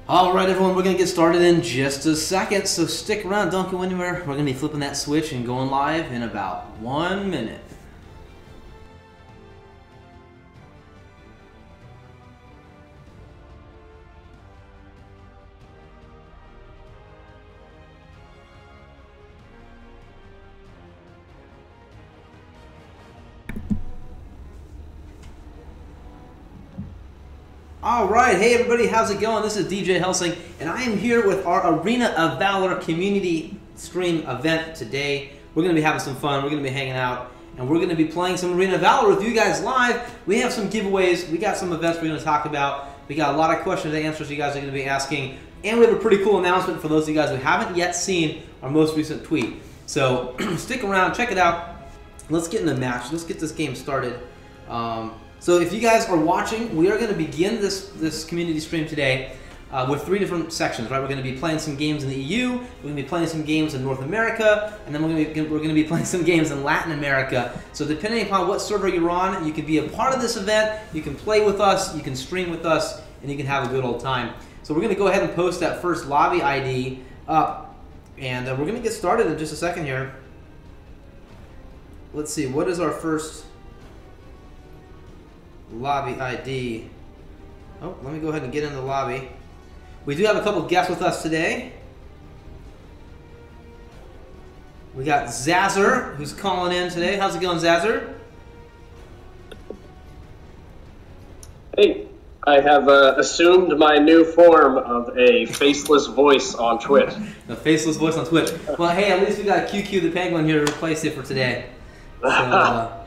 Alright everyone, we're going to get started in just a second, so stick around, don't go anywhere. We're going to be flipping that switch and going live in about 1 minute. Alright, hey everybody, how's it going? This is DJ Helsing, and I am here with our Arena of Valor community stream event today. We're going to be having some fun, we're going to be hanging out, and we're going to be playing some Arena of Valor with you guys live. We have some giveaways, we got some events we're going to talk about, we got a lot of questions and answers you guys are going to be asking, and we have a pretty cool announcement for those of you guys who haven't yet seen our most recent tweet. So stick around, check it out, let's get in the match, let's get this game started. So if you guys are watching, we are going to begin this community stream today with 3 different sections, right? We're going to be playing some games in the EU, we're going to be playing some games in North America, and then we're going to be playing some games in Latin America. So depending upon what server you're on, you can be a part of this event, you can play with us, you can stream with us, and you can have a good old time. So we're going to go ahead and post that first lobby ID up, and we're going to get started in just a second here. Let's see, what is our first lobby ID? Oh, let me go ahead and get in the lobby. We do have a couple guests with us today. We got Zazzer, who's calling in today. How's it going, Zazzer? Hey, I have assumed my new form of a faceless voice on Twitch. A faceless voice on Twitch. Well, hey, at least we got QQ the Penguin here to replace it for today. So,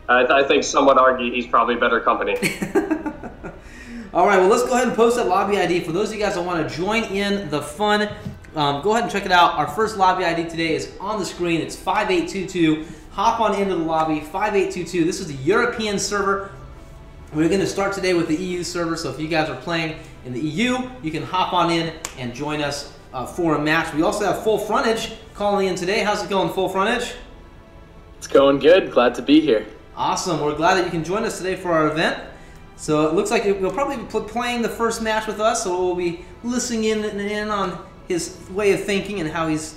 I think some would argue he's probably better company. All right, well, let's go ahead and post that lobby ID. For those of you guys that want to join in the fun, go ahead and check it out. Our first lobby ID today is on the screen. It's 5822. Hop on into the lobby, 5822. This is the European server. We're going to start today with the EU server, so if you guys are playing in the EU, you can hop on in and join us for a match. We also have Full Frontage calling in today. How's it going, Full Frontage? It's going good. Glad to be here. Awesome. We're glad that you can join us today for our event. So it looks like we'll probably be playing the first match with us, so we'll be listening in on his way of thinking and how he's,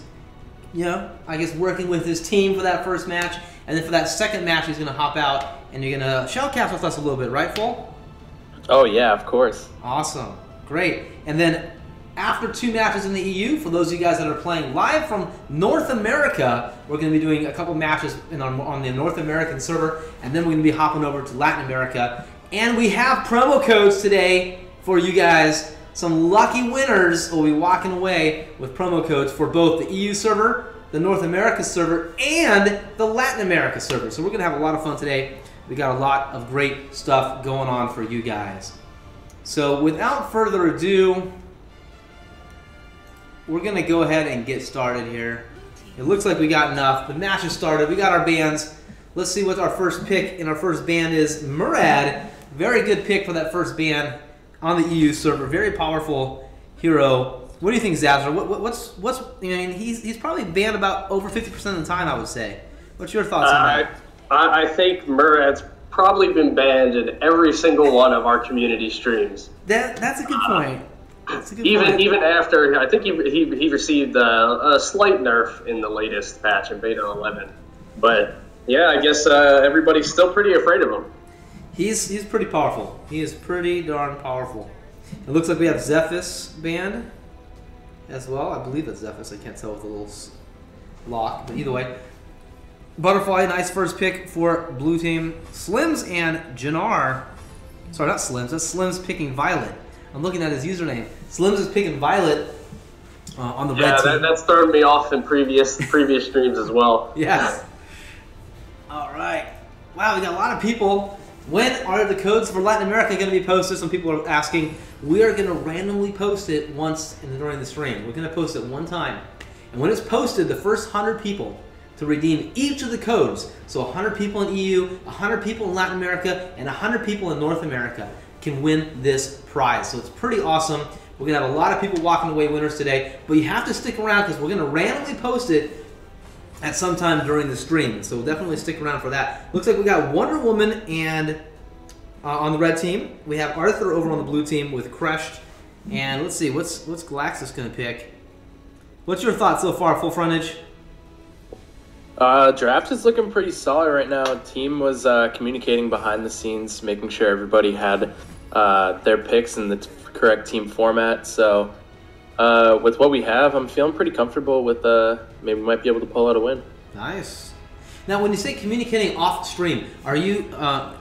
you know, I guess working with his team for that first match. And then for that second match, he's going to hop out and you're going to shellcast with us a little bit, right, Full? Oh, yeah, of course. Awesome. Great. And then after 2 matches in the EU, for those of you guys that are playing live from North America, we're going to be doing a couple matches on the North American server, and then we're going to be hopping over to Latin America. And we have promo codes today for you guys. Some lucky winners will be walking away with promo codes for both the EU server, the North America server, and the Latin America server. So we're going to have a lot of fun today. We got a lot of great stuff going on for you guys. So without further ado, we're going to go ahead and get started here. It looks like we got enough. The match has started. We got our bands. Let's see what our first pick in our first band is. Murad, very good pick for that first band on the EU server. Very powerful hero. What do you think, Zazzer? What's I mean, he's probably banned about over 50% of the time, I would say. What's your thoughts on that? I think Murad's probably been banned in every single one of our community streams. That's a good point. Even after, I think he received a slight nerf in the latest patch in Beta 11. But yeah, I guess everybody's still pretty afraid of him. He's pretty powerful. He is pretty darn powerful. It looks like we have Zephys banned as well. I believe that's Zephys. I can't tell with the little lock, but either way. Butterfly, nice first pick for blue team. Slims and Jannar. Sorry, not Slims. That's Slims picking Violet. I'm looking at his username. Slims is picking Violet on the red team. Yeah, that's thrown me off in previous streams as well. Yes. All right. Wow, we got a lot of people. When are the codes for Latin America going to be posted? Some people are asking. We are going to randomly post it once during the stream. We're going to post it one time. And when it's posted, the first 100 people to redeem each of the codes, so 100 people in EU, 100 people in Latin America, and 100 people in North America can win this prize. So it's pretty awesome. We're going to have a lot of people walking away winners today, but you have to stick around because we're going to randomly post it at some time during the stream. So definitely stick around for that. Looks like we got Wonder Woman and on the red team. We have Arthur over on the blue team with Crushed And let's see, what's Galaxus going to pick? What's your thoughts so far, Full Frontage? Draft is looking pretty solid right now. Team was communicating behind the scenes, making sure everybody had their picks in the correct team format. So with what we have, I'm feeling pretty comfortable with maybe we might be able to pull out a win. Nice. Now, when you say communicating off stream, are you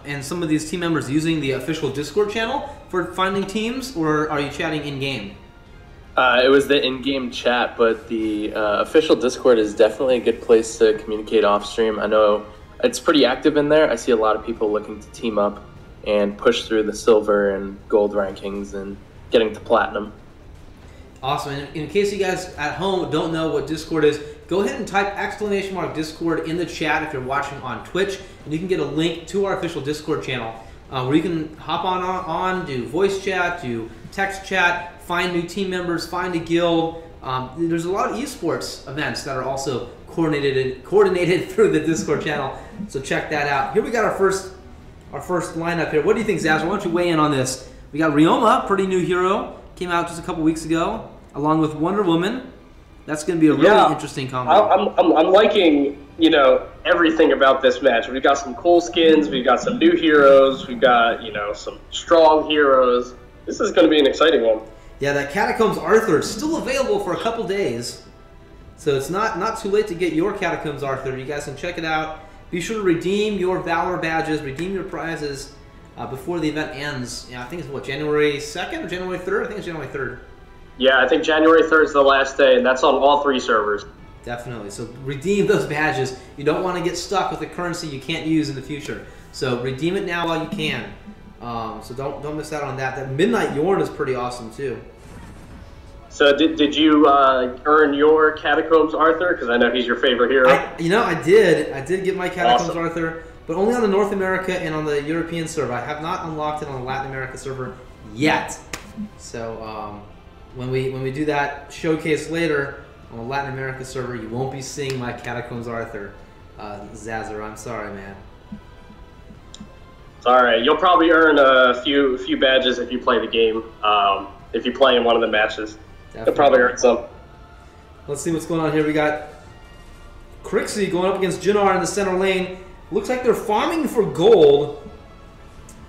and some of these team members using the official Discord channel for finding teams, or are you chatting in-game? It was the in-game chat, but the official Discord is definitely a good place to communicate off stream. I know it's pretty active in there. I see a lot of people looking to team up and push through the silver and gold rankings and getting to platinum. Awesome. And in case you guys at home don't know what Discord is, go ahead and type !Discord in the chat if you're watching on Twitch, and you can get a link to our official Discord channel where you can hop on, do voice chat, do text chat, find new team members, find a guild. There's a lot of esports events that are also coordinated through the Discord channel, so check that out. Here we got our first lineup here. What do you think, Zaz? Why don't you weigh in on this? We got Ryoma, pretty new hero, came out just a couple weeks ago, along with Wonder Woman. That's going to be a really interesting combo. I'm liking, everything about this match. We've got some cool skins. We've got some new heroes. We've got, some strong heroes. This is going to be an exciting one. Yeah, that Catacombs Arthur is still available for a couple days. So it's not too late to get your Catacombs Arthur. You guys can check it out. Be sure to redeem your Valor badges, redeem your prizes before the event ends. I think it's, what, January 2nd or January 3rd? I think it's January 3rd. Yeah, I think January 3rd is the last day, and that's on all 3 servers. Definitely. So redeem those badges. You don't want to get stuck with a currency you can't use in the future. So redeem it now while you can. So don't miss out on that. That Midnight Yorn is pretty awesome too. So did you earn your Catacombs Arthur? Because I know he's your favorite hero. I did get my Catacombs Awesome. Arthur, but only on the North America and on the European server. I have not unlocked it on the Latin America server yet. So when we do that showcase later on the Latin America server, you won't be seeing my Catacombs Arthur, Zazzer. I'm sorry, man. It's all right. You'll probably earn a few badges if you play the game. If you play in one of the matches, you'll probably earn some. Let's see what's going on here. We got Crixie going up against Jinnar in the center lane. Looks like they're farming for gold.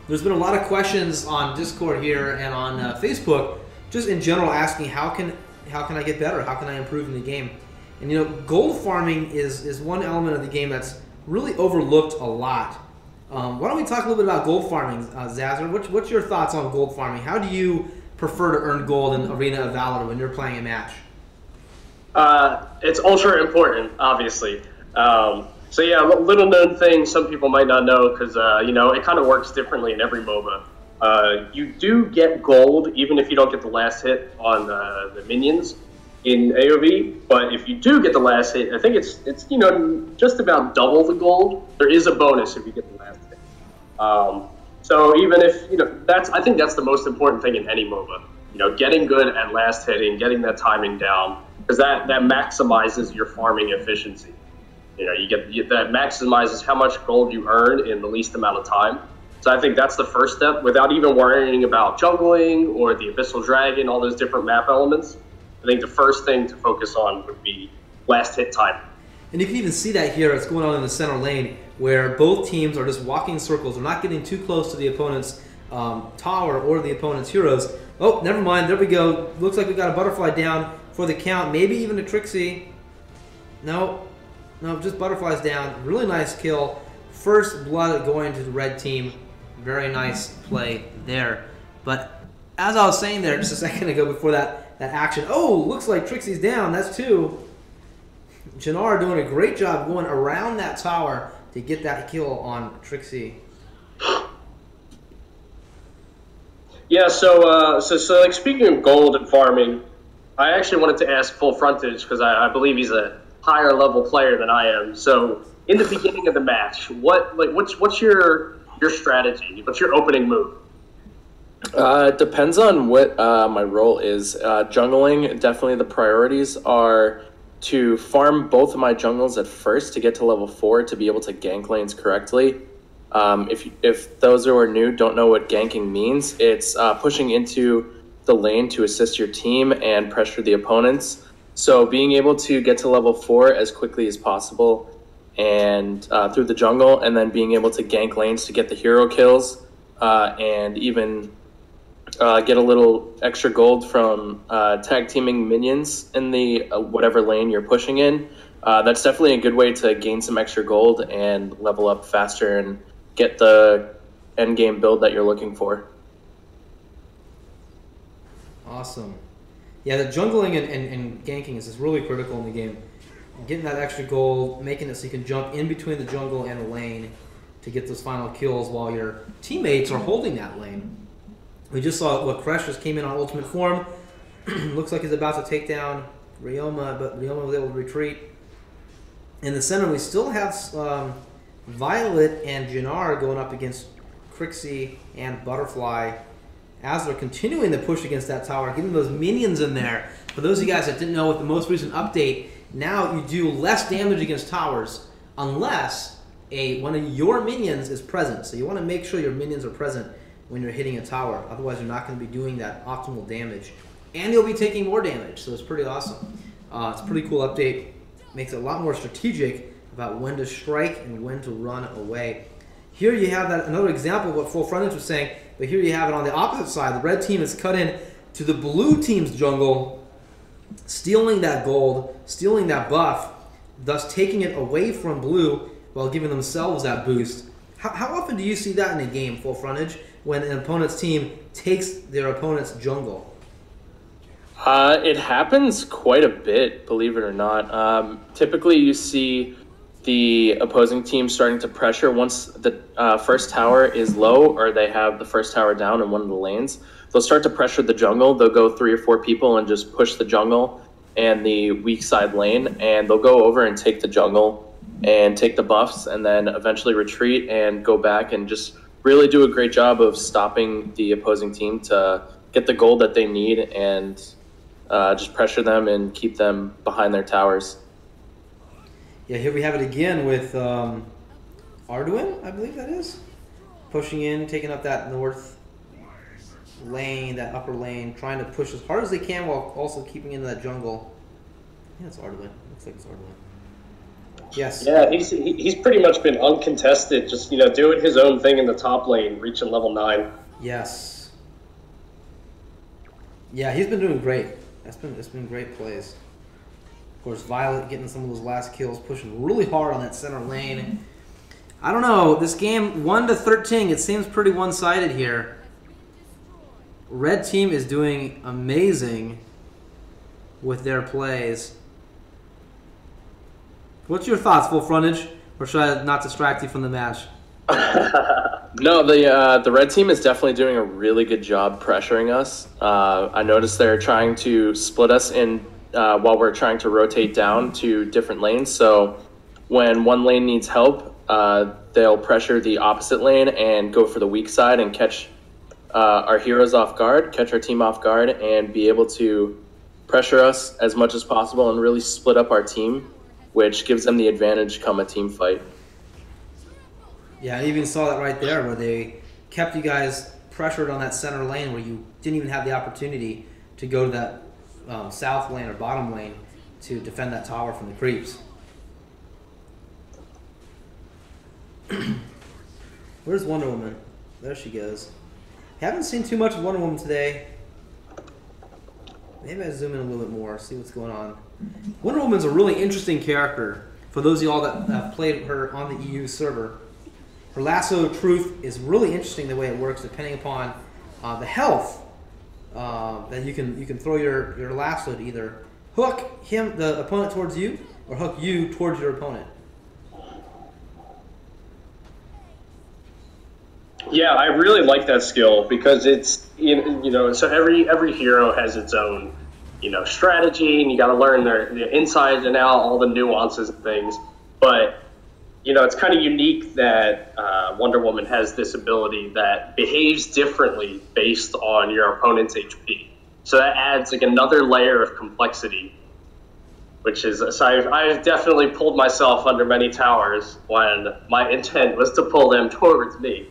There's been a lot of questions on Discord here and on Facebook, just in general, asking how can I get better? How can I improve in the game? And gold farming is one element of the game that's really overlooked a lot. Why don't we talk a little bit about gold farming, Zazzer? What's your thoughts on gold farming? How do you prefer to earn gold in Arena of Valor when you're playing a match? It's ultra important, obviously. So yeah, little known thing some people might not know because it kind of works differently in every MOBA. You do get gold even if you don't get the last hit on the minions in AoV, but if you do get the last hit, I think it's just about double the gold. There is a bonus if you get the last hit. So even if I think that's the most important thing in any MOBA. Getting good at last hitting, getting that timing down, because that maximizes your farming efficiency. That maximizes how much gold you earn in the least amount of time. So I think that's the first step, without even worrying about jungling or the Abyssal Dragon, all those different map elements. I think the first thing to focus on would be last hit time. And you can even see that here. It's going on in the center lane, where both teams are just walking in circles. They're not getting too close to the opponent's tower or the opponent's heroes. Oh, never mind. There we go. Looks like we got a butterfly down for the count. Maybe even a Trixie. No, just butterflies down. Really nice kill. First blood going to the red team. Very nice play there. But as I was saying there just a second ago before that action, looks like Trixie's down. That's 2. Jinnar doing a great job going around that tower to get that kill on Trixie. Yeah, so like speaking of gold and farming, I actually wanted to ask Full Frontage because I believe he's a higher level player than I am. So in the beginning of the match, what's your strategy? What's your opening move? It depends on what my role is. Jungling, definitely the priorities are to farm both of my jungles at first to get to level 4 to be able to gank lanes correctly. If those who are new don't know what ganking means, it's pushing into the lane to assist your team and pressure the opponents. So being able to get to level 4 as quickly as possible and through the jungle, and then being able to gank lanes to get the hero kills and even get a little extra gold from tag teaming minions in the whatever lane you're pushing in. That's definitely a good way to gain some extra gold and level up faster and get the end game build that you're looking for. Awesome. Yeah, the jungling and ganking is really critical in the game. Getting that extra gold, making it so you can jump in between the jungle and the lane to get those final kills while your teammates are holding that lane. We just saw what Kresh just came in on ultimate form. Looks like he's about to take down Ryoma, but Ryoma was able to retreat. In the center, we still have Violet and Jannar going up against Crixie and Butterfly as they're continuing the push against that tower, getting those minions in there. For those of you guys that didn't know, with the most recent update, now you do less damage against towers unless one of your minions is present. So you want to make sure your minions are present when you're hitting a tower. Otherwise, you're not going to be doing that optimal damage. And you'll be taking more damage, so it's pretty awesome. It's a pretty cool update. Makes it a lot more strategic about when to strike and when to run away. Here you have another example of what Full Frontage was saying, but here you have it on the opposite side. The red team is cut in to the blue team's jungle, stealing that gold, stealing that buff, thus taking it away from blue while giving themselves that boost. How often do you see that in a game, Full Frontage, when an opponent's team takes their opponent's jungle? It happens quite a bit, believe it or not. Typically, you see the opposing team starting to pressure once the first tower is low, or they have the first tower down in one of the lanes. They'll start to pressure the jungle. They'll go 3 or 4 people and just push the jungle and the weak side lane, and they'll go over and take the jungle and take the buffs, and then eventually retreat and go back and just really do a great job of stopping the opposing team to get the gold that they need and just pressure them and keep them behind their towers. Yeah, here we have it again with Arduin, I believe that is. Pushing in, taking up that north lane, that upper lane, trying to push as hard as they can while also keeping into that jungle. Yeah, it's Arduin. Looks like it's Arduin. Yes. Yeah, he's pretty much been uncontested, just doing his own thing in the top lane, reaching level 9. Yes. Yeah, he's been doing great. It's been great plays. Of course, Violet getting some of those last kills, pushing really hard on that center lane. I don't know, this game 1-13, it seems pretty one-sided here. Red team is doing amazing with their plays. What's your thoughts, Full Frontage? Or should I not distract you from the match? No, the red team is definitely doing a really good job pressuring us. I noticed they're trying to split us in while we're trying to rotate down to different lanes. So when one lane needs help, they'll pressure the opposite lane and go for the weak side and catch our heroes off guard, catch our team off guard, and be able to pressure us as much as possible and really split up our team, which gives them the advantage come a team fight. Yeah, I even saw that right there where they kept you guys pressured on that center lane where you didn't even have the opportunity to go to that south lane or bottom lane to defend that tower from the creeps. Where's Wonder Woman? There she goes. Haven't seen too much of Wonder Woman today. Maybe I zoom in a little bit more, see what's going on. Wonder Woman's a really interesting character for those of y'all that have played her on the EU server. Her lasso of truth is really interesting the way it works, depending upon the health that you can throw your lasso to either hook the opponent towards you or hook you towards your opponent. Yeah, I really like that skill because it's so every hero has its own strategy, and you got to learn their inside and out, all the nuances and things. But it's kind of unique that Wonder Woman has this ability that behaves differently based on your opponent's HP. So that adds like another layer of complexity, which is, so I've definitely pulled myself under many towers when my intent was to pull them towards me.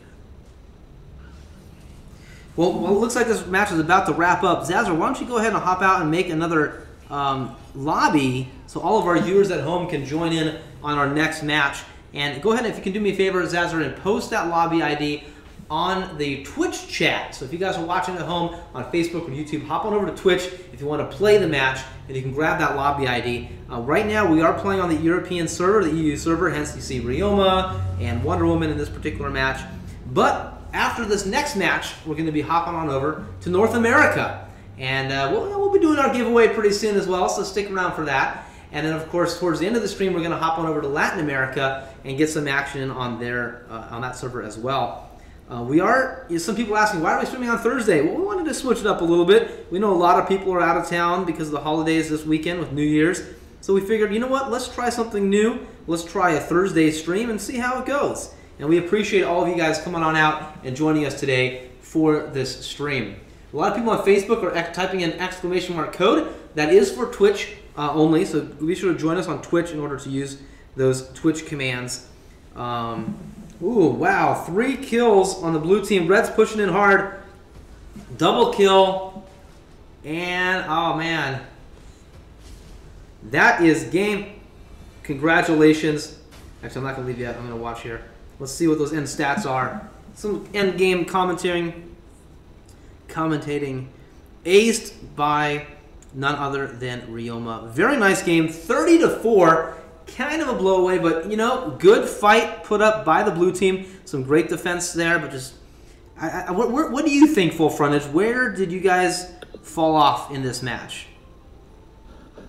Well, it looks like this match is about to wrap up. Zazar, why don't you go ahead and hop out and make another lobby so all of our viewers at home can join in on our next match. And go ahead, if you can do me a favor, Zazar, and post that lobby ID on the Twitch chat. So if you guys are watching at home on Facebook or YouTube, hop on over to Twitch if you want to play the match, and you can grab that lobby ID. Right now, we are playing on the European server, the EU server, hence you see Ryoma and Wonder Woman in this particular match. But after this next match, we're going to be hopping on over to North America. And we'll be doing our giveaway pretty soon as well, so stick around for that. And then, of course, towards the end of the stream, we're going to hop on over to Latin America and get some action on that server as well. Some people are asking, why are we streaming on Thursday? Well, we wanted to switch it up a little bit. We know a lot of people are out of town because of the holidays this weekend with New Year's. So we figured, you know what, let's try something new. Let's try a Thursday stream and see how it goes. And we appreciate all of you guys coming on out and joining us today for this stream. A lot of people on Facebook are typing in !code. That is for Twitch only, so be sure to join us on Twitch in order to use those Twitch commands. Ooh, wow, 3 kills on the blue team. Red's pushing in hard. Double kill. And, oh man. That is game. Congratulations. Actually, I'm not going to leave yet. I'm going to watch here. Let's see what those end stats are. Some end game commentating. Aced by none other than Ryoma. Very nice game. 30-4. Kind of a blowaway, but, you know, good fight put up by the blue team. Some great defense there, but just... what do you think, Full Frontage? Where did you guys fall off in this match?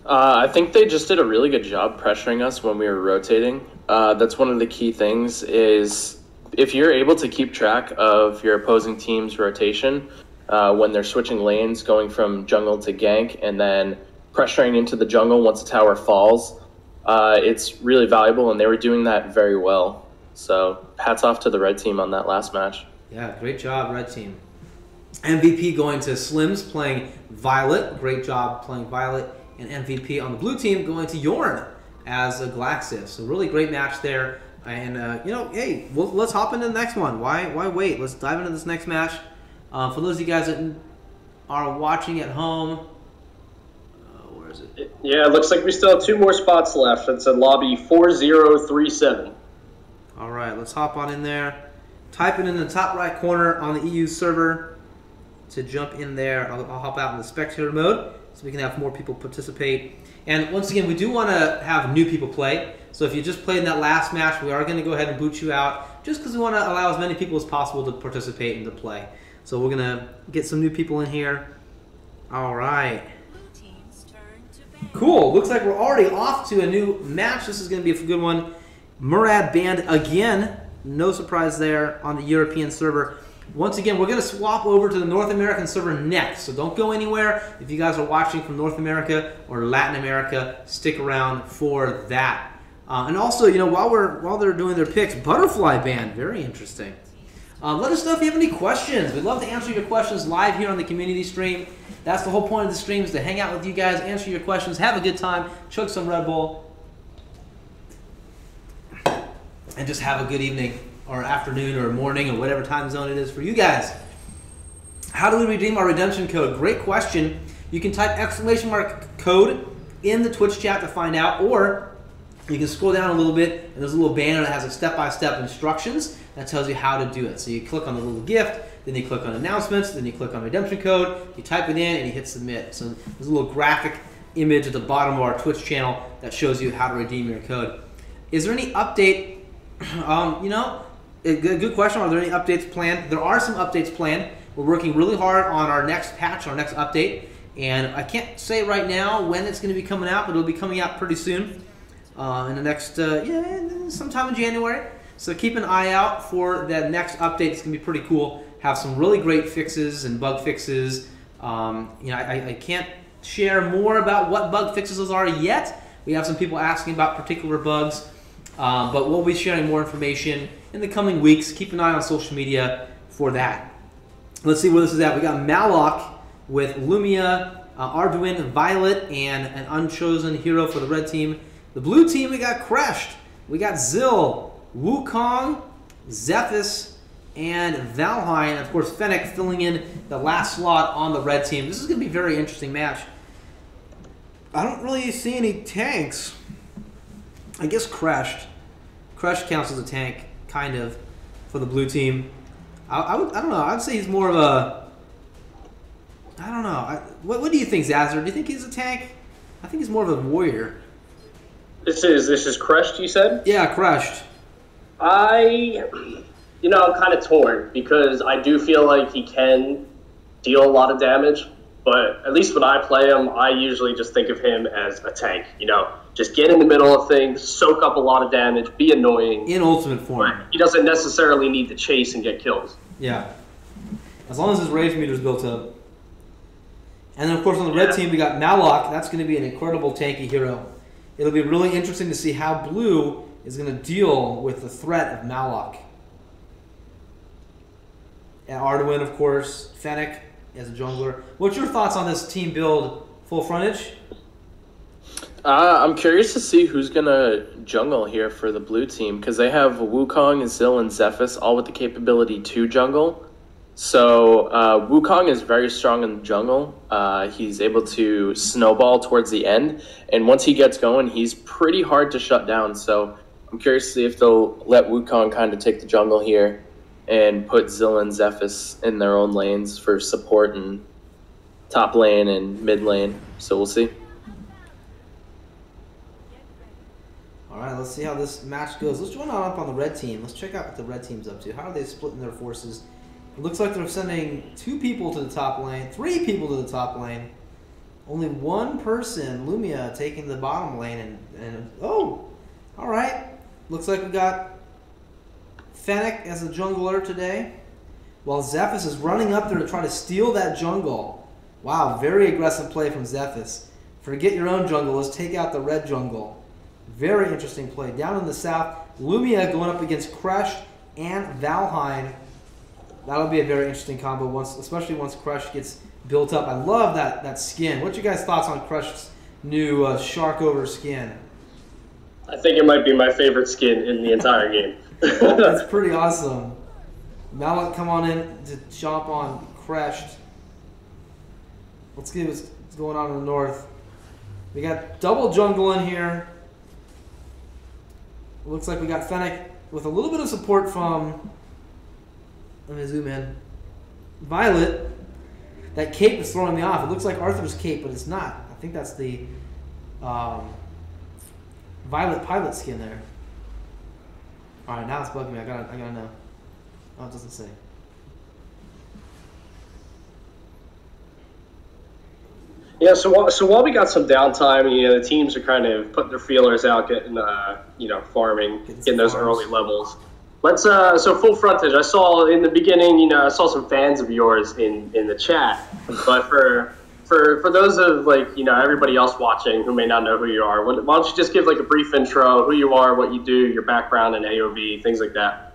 I think they just did a really good job pressuring us when we were rotating. That's one of the key things is if you're able to keep track of your opposing team's rotation when they're switching lanes, going from jungle to gank, and then pressuring into the jungle once the tower falls, it's really valuable, and they were doing that very well. So hats off to the red team on that last match. Yeah, great job, red team. MVP going to Slims playing Violet. Great job playing Violet. And MVP on the blue team going to Yorn as a Glaxis. So really great match there. And, you know, hey, let's hop into the next one. Why wait? Let's dive into this next match. For those of you guys that are watching at home, where is it? Yeah, it looks like we still have 2 more spots left. It's at lobby 4037. All right, let's hop on in there. Type it in the top right corner on the EU server to jump in there. I'll hop out in the spectator mode so we can have more people participate. And once again, we do want to have new people play. So if you just played in that last match, we are going to go ahead and boot you out just because we want to allow as many people as possible to participate and to play. So we're going to get some new people in here. All right. Cool. Looks like we're already off to a new match. This is going to be a good one. Murad banned again. No surprise there on the European server. Once again, we're going to swap over to the North American server next, so don't go anywhere. If you guys are watching from North America or Latin America, stick around for that. And also, you know, while they're doing their picks, Butterfly band, very interesting. Let us know if you have any questions. We'd love to answer your questions live here on the community stream. That's the whole point of the stream, is to hang out with you guys, answer your questions, have a good time, chug some Red Bull, and just have a good evening, or afternoon, or morning, or whatever time zone it is for you guys. How do we redeem our redemption code? Great question. You can type !code in the Twitch chat to find out, or you can scroll down a little bit, and there's a little banner that has a step-by-step instructions that tells you how to do it. So you click on the little gift, then you click on announcements, then you click on redemption code, you type it in, and you hit submit. So there's a little graphic image at the bottom of our Twitch channel that shows you how to redeem your code. Is there any update? You know, a good question. Are there any updates planned? There are some updates planned. We're working really hard on our next patch, our next update, and I can't say right now when it's going to be coming out, but it'll be coming out pretty soon, in the next, sometime in January. So keep an eye out for that next update. It's going to be pretty cool. Have some really great fixes and bug fixes. You know, I can't share more about what bug fixes those are yet. We have some people asking about particular bugs. But we'll be sharing more information in the coming weeks. Keep an eye on social media for that. Let's see where this is at. We got Malok with Lumia, Arduin, Violet, and an unchosen hero for the red team. The blue team, we got Crashed. We got Zill, Wukong, Zephys, and Valheim, of course, Fennec filling in the last slot on the red team. This is going to be a very interesting match. I don't really see any tanks. I guess Crushed. Crushed counts as a tank, kind of, for the blue team. I don't know. I'd say he's more of a... I don't know. What do you think, Zazzer? Do you think he's a tank? I think he's more of a warrior. This is Crushed, you said? Yeah, Crushed. I'm kind of torn because I do feel like he can deal a lot of damage, but at least when I play him, I usually just think of him as a tank. Just get in the middle of things, soak up a lot of damage, be annoying. In ultimate form. But he doesn't necessarily need to chase and get kills. Yeah. As long as his rage meter's built up. And then, of course, on the red team, we got Malok. That's going to be an incredible tanky hero. It'll be really interesting to see how blue is going to deal with the threat of Malok. And Arduin, of course. Fennec as a jungler. What's your thoughts on this team build, full frontage? I'm curious to see who's going to jungle here for the blue team, because they have Wukong, Zill, and Zephys all with the capability to jungle. So Wukong is very strong in the jungle. He's able to snowball towards the end, and once he gets going, he's pretty hard to shut down. So I'm curious to see if they'll let Wukong kind of take the jungle here and put Zill and Zephys in their own lanes for support and top lane and mid lane. So we'll see. All right, let's see how this match goes. Let's join on up on the red team. Let's check out what the red team's up to. How are they splitting their forces? It looks like they're sending 2 people to the top lane, 3 people to the top lane. Only one person, Lumia, taking the bottom lane. And oh, all right. Looks like we got Fennec as a jungler today, while Zephys is running up there to try to steal that jungle. Wow, very aggressive play from Zephys. Forget your own jungle. Let's take out the red jungle. Very interesting play. Down in the south, Lumia going up against Crush and Valheim. That'll be a very interesting combo, especially once Crush gets built up. I love that skin. What's your guys' thoughts on Crush's new Shark Over skin? I think it might be my favorite skin in the entire game. That's pretty awesome. Malak come on in to chomp on Crushed. Let's see what's going on in the north. We got double jungle in here. Looks like we got Fennec with a little bit of support from... Let me zoom in. Violet. That cape is throwing me off. It looks like Arthur's cape, but it's not. I think that's the Violet pilot skin there. All right, now it's bugging me. I gotta know. Oh, it doesn't say. Yeah, so while we got some downtime, the teams are kind of putting their feelers out, getting farming, getting those early levels. Let's so full frontage. I saw in the beginning, I saw some fans of yours in the chat, but for those of everybody else watching who may not know who you are, why don't you just give a brief intro, who you are, what you do, your background in AOV, things like that.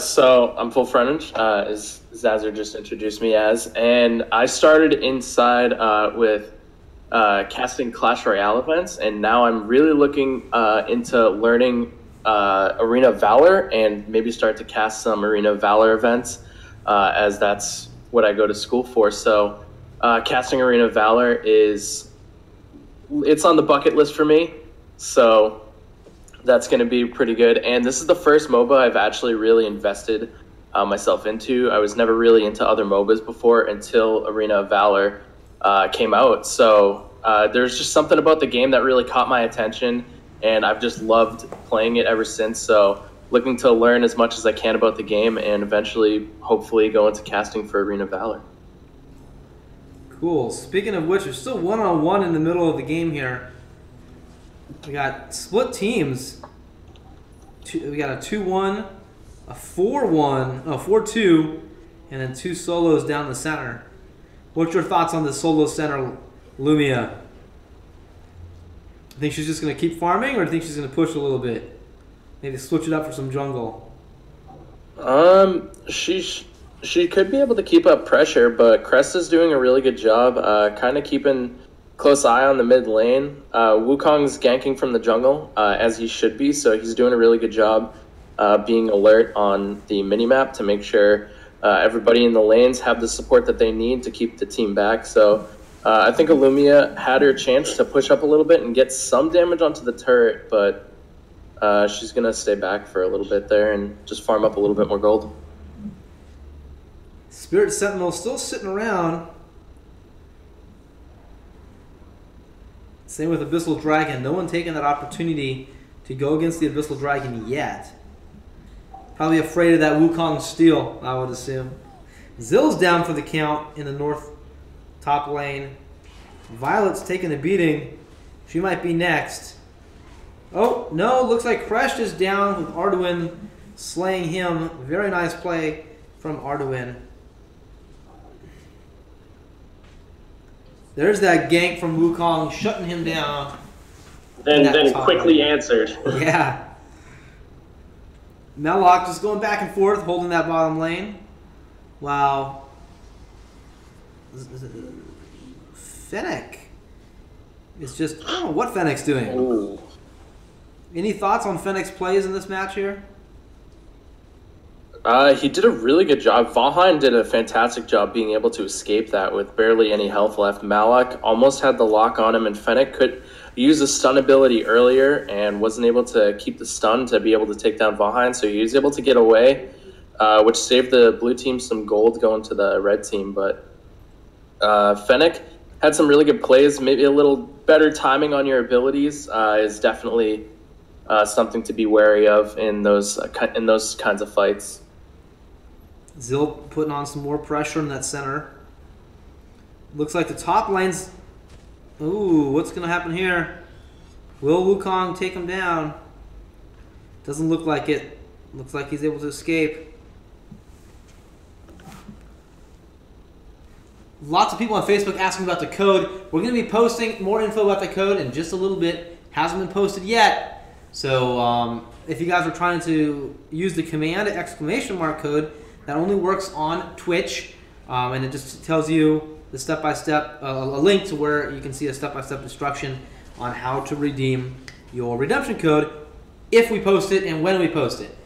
So I'm full frontage, as Zazzer just introduced me as, and I started inside with casting Clash Royale events, and now I'm really looking into learning Arena Valor and maybe start to cast some Arena Valor events, as that's what I go to school for. So casting Arena Valor it's on the bucket list for me. So that's going to be pretty good. And this is the first MOBA I've actually really invested myself into. I was never really into other MOBAs before until Arena Valor came out. So there's just something about the game that really caught my attention, and I've just loved playing it ever since. So looking to learn as much as I can about the game and eventually, hopefully, go into casting for Arena Valor. Cool. Speaking of which, we're still 1-on-1 in the middle of the game here. We got split teams. We got a 2-1, a 4-1, no, 4-2, and then 2 solos down the center. What's your thoughts on the solo center, Lumia? Think she's just going to keep farming, or do you think she's going to push a little bit? Maybe switch it up for some jungle? She could be able to keep up pressure, but Cresta's doing a really good job kind of keeping close eye on the mid lane. Wukong's ganking from the jungle, as he should be, so he's doing a really good job being alert on the minimap to make sure everybody in the lanes have the support that they need to keep the team back. So I think Illumia had her chance to push up a little bit and get some damage onto the turret, but she's going to stay back for a little bit there and just farm up a little bit more gold. Spirit Sentinel still sitting around. Same with Abyssal Dragon. No one taking that opportunity to go against the Abyssal Dragon yet. Probably afraid of that Wukong steal, I would assume. Zill's down for the count in the north top lane. Violet's taking a beating. She might be next. Oh, no, looks like Kresh is down with Arduin slaying him. Very nice play from Arduin. There's that gank from Wukong shutting him down. Then quickly answered. Yeah. Melloc just going back and forth, holding that bottom lane. Wow. Fennec is just, I don't know what Fennec's doing. Ooh. Any thoughts on Fennec's plays in this match here? He did a really good job. Valheim did a fantastic job being able to escape that with barely any health left. Malak almost had the lock on him, and Fennec could use the stun ability earlier and wasn't able to keep the stun to be able to take down Valheim, so he was able to get away, which saved the blue team some gold going to the red team. But Fennec had some really good plays. Maybe a little better timing on your abilities is definitely something to be wary of in those kinds of fights. Zill putting on some more pressure in that center. Looks like the top lane's... Ooh, what's going to happen here? Will Wukong take him down? Doesn't look like it. Looks like he's able to escape. Lots of people on Facebook asking about the code. We're going to be posting more info about the code in just a little bit. Hasn't been posted yet. So if you guys are trying to use the command ! code, that only works on Twitch, and it just tells you the step-by-step, a link to where you can see a step-by-step instruction on how to redeem your redemption code if we post it and when we post it.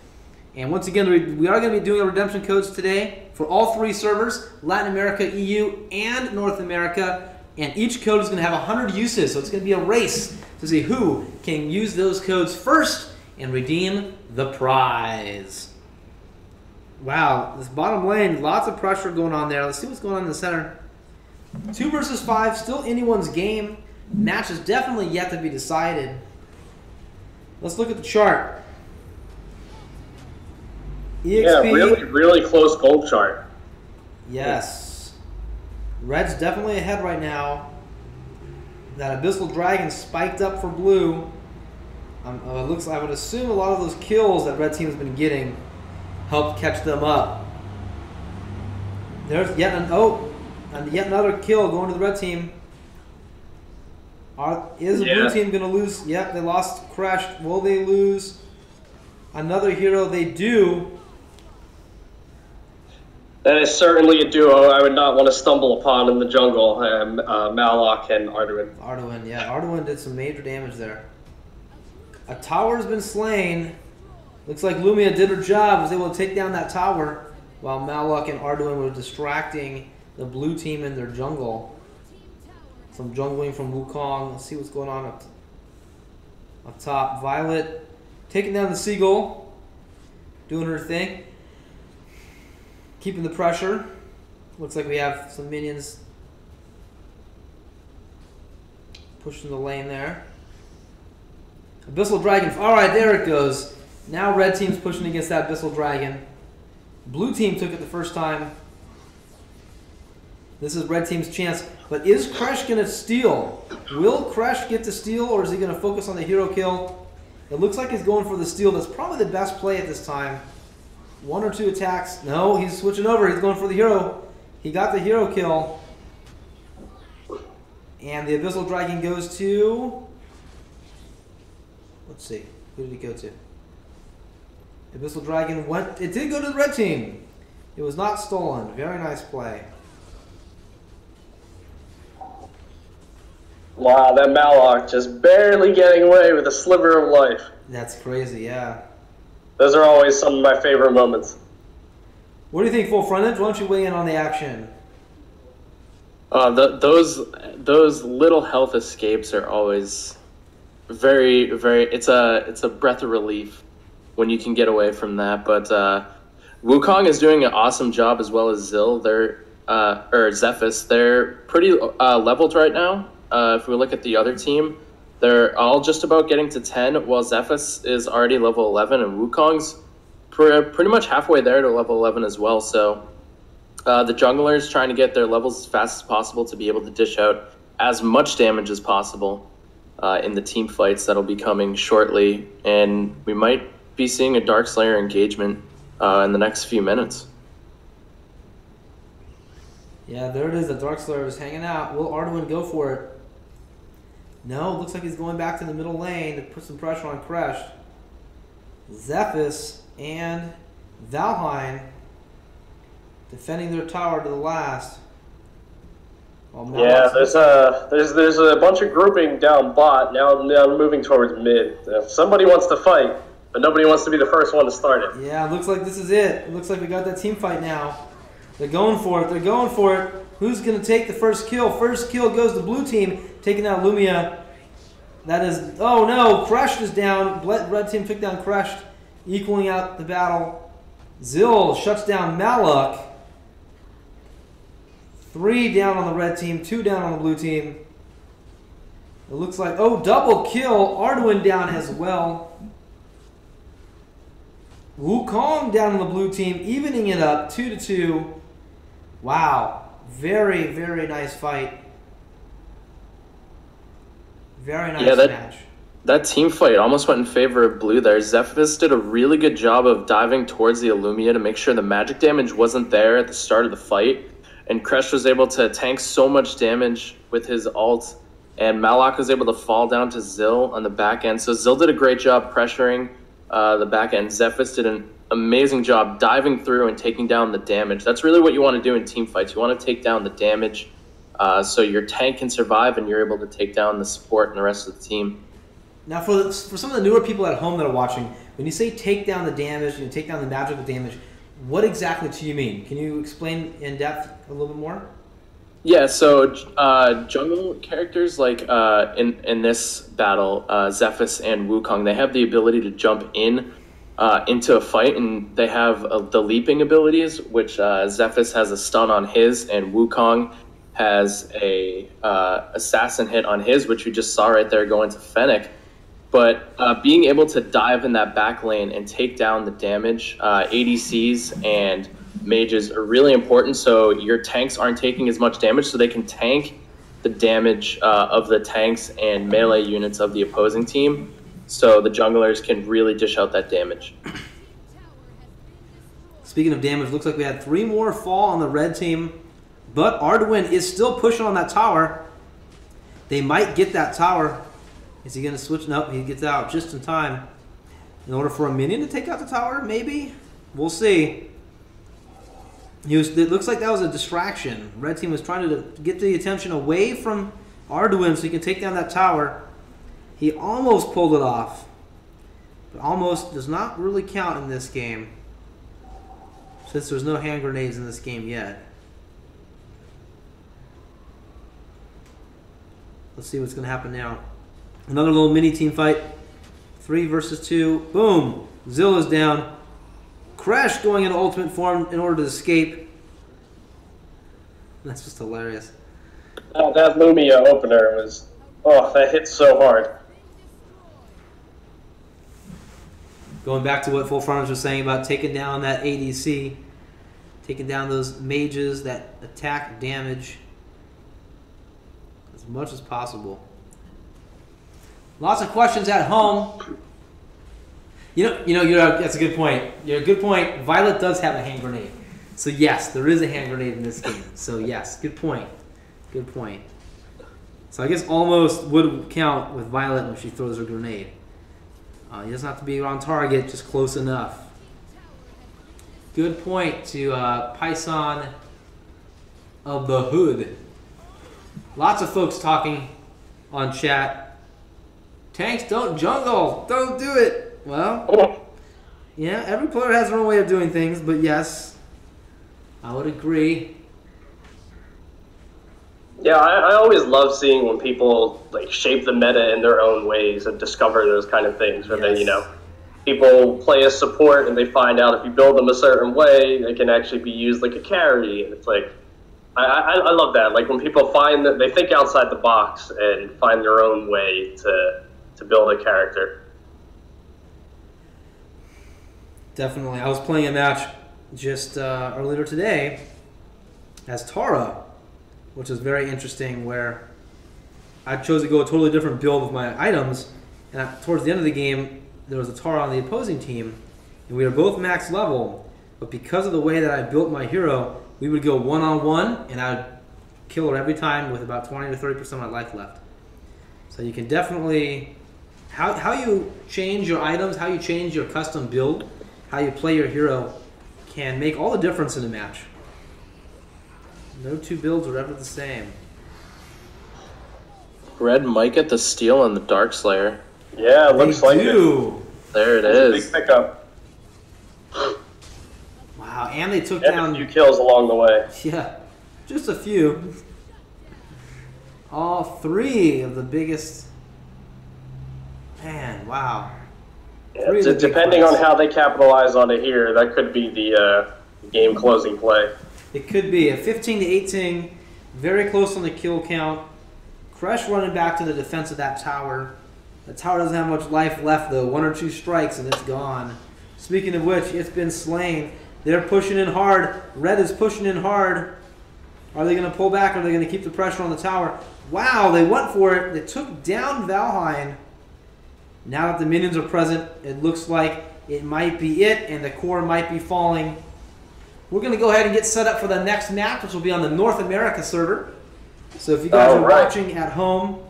And once again, we are going to be doing our redemption codes today for all 3 servers, Latin America, EU, and North America, and each code is going to have 100 uses, so it's going to be a race to see who can use those codes first and redeem the prize. Wow, this bottom lane, lots of pressure going on there. Let's see what's going on in the center. 2 versus 5, still anyone's game. Match is definitely yet to be decided. Let's look at the chart. EXP, yeah, really close gold chart. Yes. Red's definitely ahead right now. That Abyssal Dragon spiked up for blue. Looks, I would assume a lot of those kills that red team's been getting helped catch them up. There's yet another kill going to the red team. Is the blue team going to lose? Yep, they lost Crash. Will they lose another hero? They do. That is certainly a duo I would not want to stumble upon in the jungle, Malak and Arduin. Arduin, yeah. Arduin did some major damage there. A tower's been slain. Looks like Lumia did her job, was able to take down that tower, while Malak and Arduin were distracting the blue team in their jungle. Some jungling from Wukong. Let's see what's going on up top. Violet taking down the Seagull, doing her thing. Keeping the pressure. Looks like we have some minions pushing the lane there. Abyssal Dragon. Alright, there it goes. Now red team's pushing against that Abyssal Dragon. Blue team took it the first time. This is red team's chance. But is Kresh going to steal? Will Kresh get to steal, or is he going to focus on the hero kill? It looks like he's going for the steal. That's probably the best play at this time. 1 or 2 attacks. No, he's switching over. He's going for the hero. He got the hero kill. And the Abyssal Dragon goes to... Let's see. Who did he go to? Abyssal Dragon went... It did go to the red team. It was not stolen. Very nice play. Wow, that Malak just barely getting away with a sliver of life. That's crazy, yeah. Those are always some of my favorite moments. What do you think, Full Frontage? Why don't you weigh in on the action? Those little health escapes are always very, very. It's a breath of relief when you can get away from that. But Wukong is doing an awesome job, as well as Zill. Or Zephys. They're pretty leveled right now. If we look at the other team, they're all just about getting to 10, while Zephys is already level 11, and Wukong's pretty much halfway there to level 11 as well. So the junglers trying to get their levels as fast as possible to be able to dish out as much damage as possible in the team fights that'll be coming shortly. And we might be seeing a Darkslayer engagement in the next few minutes. Yeah, there it is. The Darkslayer is hanging out. Will Arduin go for it? No, looks like he's going back to the middle lane to put some pressure on Crash. Zephys and Valheim defending their tower to the last. Yeah, there's a bunch of grouping down bot. Now moving towards mid. Somebody wants to fight, but nobody wants to be the first one to start it. Yeah, looks like this is it. It looks like we got that team fight now. They're going for it. They're going for it. Who's going to take the first kill? First kill goes to blue team, taking out Lumia. That is... Oh, no. Crushed is down. Red team took down Crushed, equaling out the battle. Zill shuts down Malak. 3 down on the red team, 2 down on the blue team. It looks like... Oh, double kill. Arduin down as well. Wukong down on the blue team, evening it up, 2-2. Wow. Very, very nice fight. Very nice match. That team fight almost went in favor of blue there. Zephys did a really good job of diving towards the Illumia to make sure the magic damage wasn't there at the start of the fight. And Kresh was able to tank so much damage with his ult. And Malak was able to fall down to Zill on the back end. So Zill did a great job pressuring the back end. Zephys did an amazing job diving through and taking down the damage. That's really what you want to do in team fights. You want to take down the damage so your tank can survive and you're able to take down the support and the rest of the team. Now, for some of the newer people at home that are watching, when you say take down the damage, you take down the magical damage, what exactly do you mean? Can you explain in depth a little bit more? Yeah, so jungle characters like in this battle, Zephys and Wukong, they have the ability to jump into a fight, and they have the leaping abilities, which Zephys has a stun on his, and Wukong has a assassin hit on his, which you just saw right there going to Fennec. But being able to dive in that back lane and take down the damage, ADCs and mages are really important, so your tanks aren't taking as much damage, so they can tank the damage of the tanks and melee units of the opposing team, so the junglers can really dish out that damage. Speaking of damage, looks like we had 3 more fall on the red team, but Arduin is still pushing on that tower. They might get that tower. Is he going to switch? Nope, he gets out just in time. In order for a minion to take out the tower, maybe? We'll see. It looks like that was a distraction. Red team was trying to get the attention away from Arduin so he can take down that tower. He almost pulled it off. But almost does not really count in this game, since there's no hand grenades in this game yet. Let's see what's going to happen now. Another little mini team fight. 3 versus 2. Boom. Zill is down. Crash going into ultimate form in order to escape. That's just hilarious. That Lumia opener was... Oh, that hit so hard. Going back to what Full Frontage was saying about taking down that ADC. Taking down those mages that attack damage as much as possible. Lots of questions at home. That's a good point. You're a good point. Violet does have a hand grenade. So yes, there is a hand grenade in this game. So yes, good point. Good point. So I guess almost would count with Violet when she throws her grenade. He doesn't have to be on target, just close enough. Good point to Python of the Hood. Lots of folks talking on chat. Tanks don't jungle. Don't do it. Well, Yeah, every player has their own way of doing things, but yes, I would agree. Yeah, I always love seeing when people like shape the meta in their own ways and discover those kind of things. Where they, people play a support and they find out if you build them a certain way, they can actually be used like a carry. And it's like, I love that. Like when people find that they think outside the box and find their own way to build a character. Definitely. I was playing a match just earlier today as Tara, which is very interesting, where I chose to go a totally different build with my items, and towards the end of the game, there was a Tara on the opposing team, and we were both max level, but because of the way that I built my hero, we would go one-on-one, and I would kill her every time with about 20 to 30% of my life left. So you can definitely, how you change your items, how you change your custom build, how you play your hero can make all the difference in a match. No two builds are ever the same. Red might get the steal on the Dark Slayer. Yeah, it looks like it. There it That's is. a big pickup. Wow, and they took And down a few kills along the way. Yeah, just a few. All three of the biggest. Man, wow. Yeah, depending on how they capitalize on it here, that could be the game closing play. It could be a 15 to 18, very close on the kill count. Crush running back to the defense of that tower. The tower doesn't have much life left though. One or two strikes and it's gone. Speaking of which, it's been slain. They're pushing in hard. Red is pushing in hard. Are they going to pull back or are they going to keep the pressure on the tower? Wow, they went for it. They took down Valheim. Now that the minions are present, it looks like it might be it, and the core might be falling. We're going to go ahead and get set up for the next match, which will be on the North America server. So if you guys are watching at home,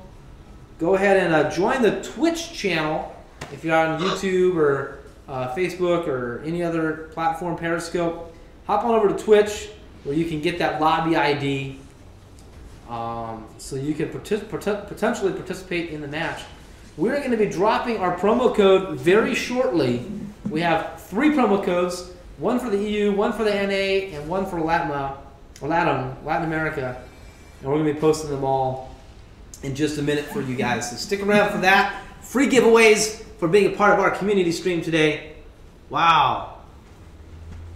go ahead and join the Twitch channel. If you're on YouTube or Facebook or any other platform, Periscope, hop on over to Twitch where you can get that lobby ID so you can potentially participate in the match. We're going to be dropping our promo code very shortly. We have 3 promo codes, one for the EU, one for the NA, and one for Latin America. And we're going to be posting them all in just a minute for you guys. So stick around for that. Free giveaways for being a part of our community stream today. Wow.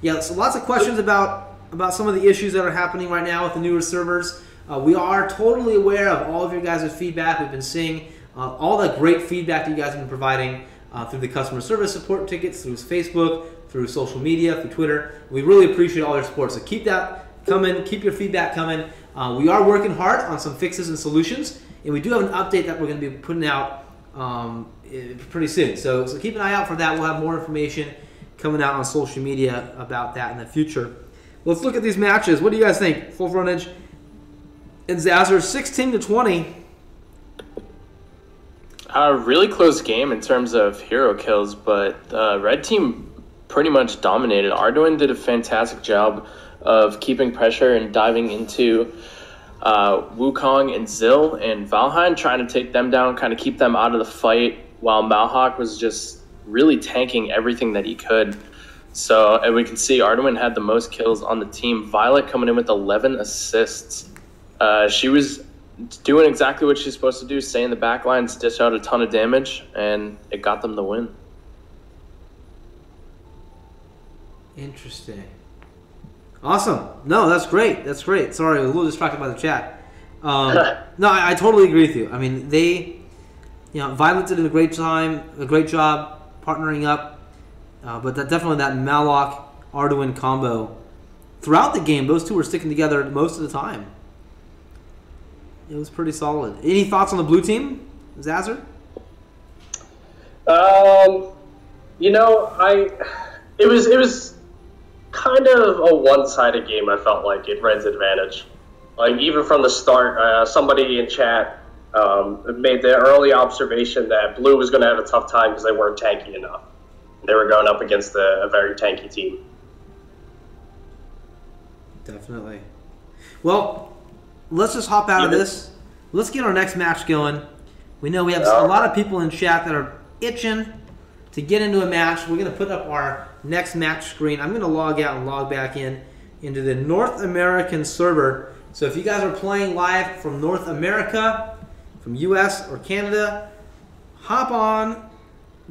Yeah, so lots of questions about some of the issues that are happening right now with the newer servers. We are totally aware of all of your guys' feedback. We've been seeing all the great feedback that you guys have been providing through the customer service support tickets, through Facebook, through social media, through Twitter. We really appreciate all your support. So keep that coming. Keep your feedback coming. We are working hard on some fixes and solutions, and we do have an update that we're going to be putting out pretty soon. So keep an eye out for that. We'll have more information coming out on social media about that in the future. Let's look at these matches. What do you guys think? Full Frontage and Zazzer, 16 to 20. A really close game in terms of hero kills, but the red team pretty much dominated. Arduin did a fantastic job of keeping pressure and diving into Wukong and Zill and Valheim, trying to take them down, kind of keep them out of the fight, while Malhawk was just really tanking everything that he could. So, and we can see Arduin had the most kills on the team. Violet coming in with 11 assists. She was doing exactly what she's supposed to do, stay in the back lines, dish out a ton of damage, and it got them the win. Interesting. Awesome. No, that's great. That's great. Sorry, I was a little distracted by the chat. No, I totally agree with you. I mean, Violet did a great job partnering up, but definitely that Malok Arduin combo throughout the game, those two were sticking together most of the time. It was pretty solid. Any thoughts on the blue team, Zazzer? It was kind of a one-sided game. I felt like in Red's advantage. Like even from the start, somebody in chat made the early observation that blue was going to have a tough time because they weren't tanky enough. They were going up against a very tanky team. Definitely. Well, let's just hop out of this. Let's get our next match going. We know we have a lot of people in chat that are itching to get into a match. We're going to put up our next match screen. I'm going to log out and log back in into the North American server. So if you guys are playing live from North America, from US or Canada, hop on,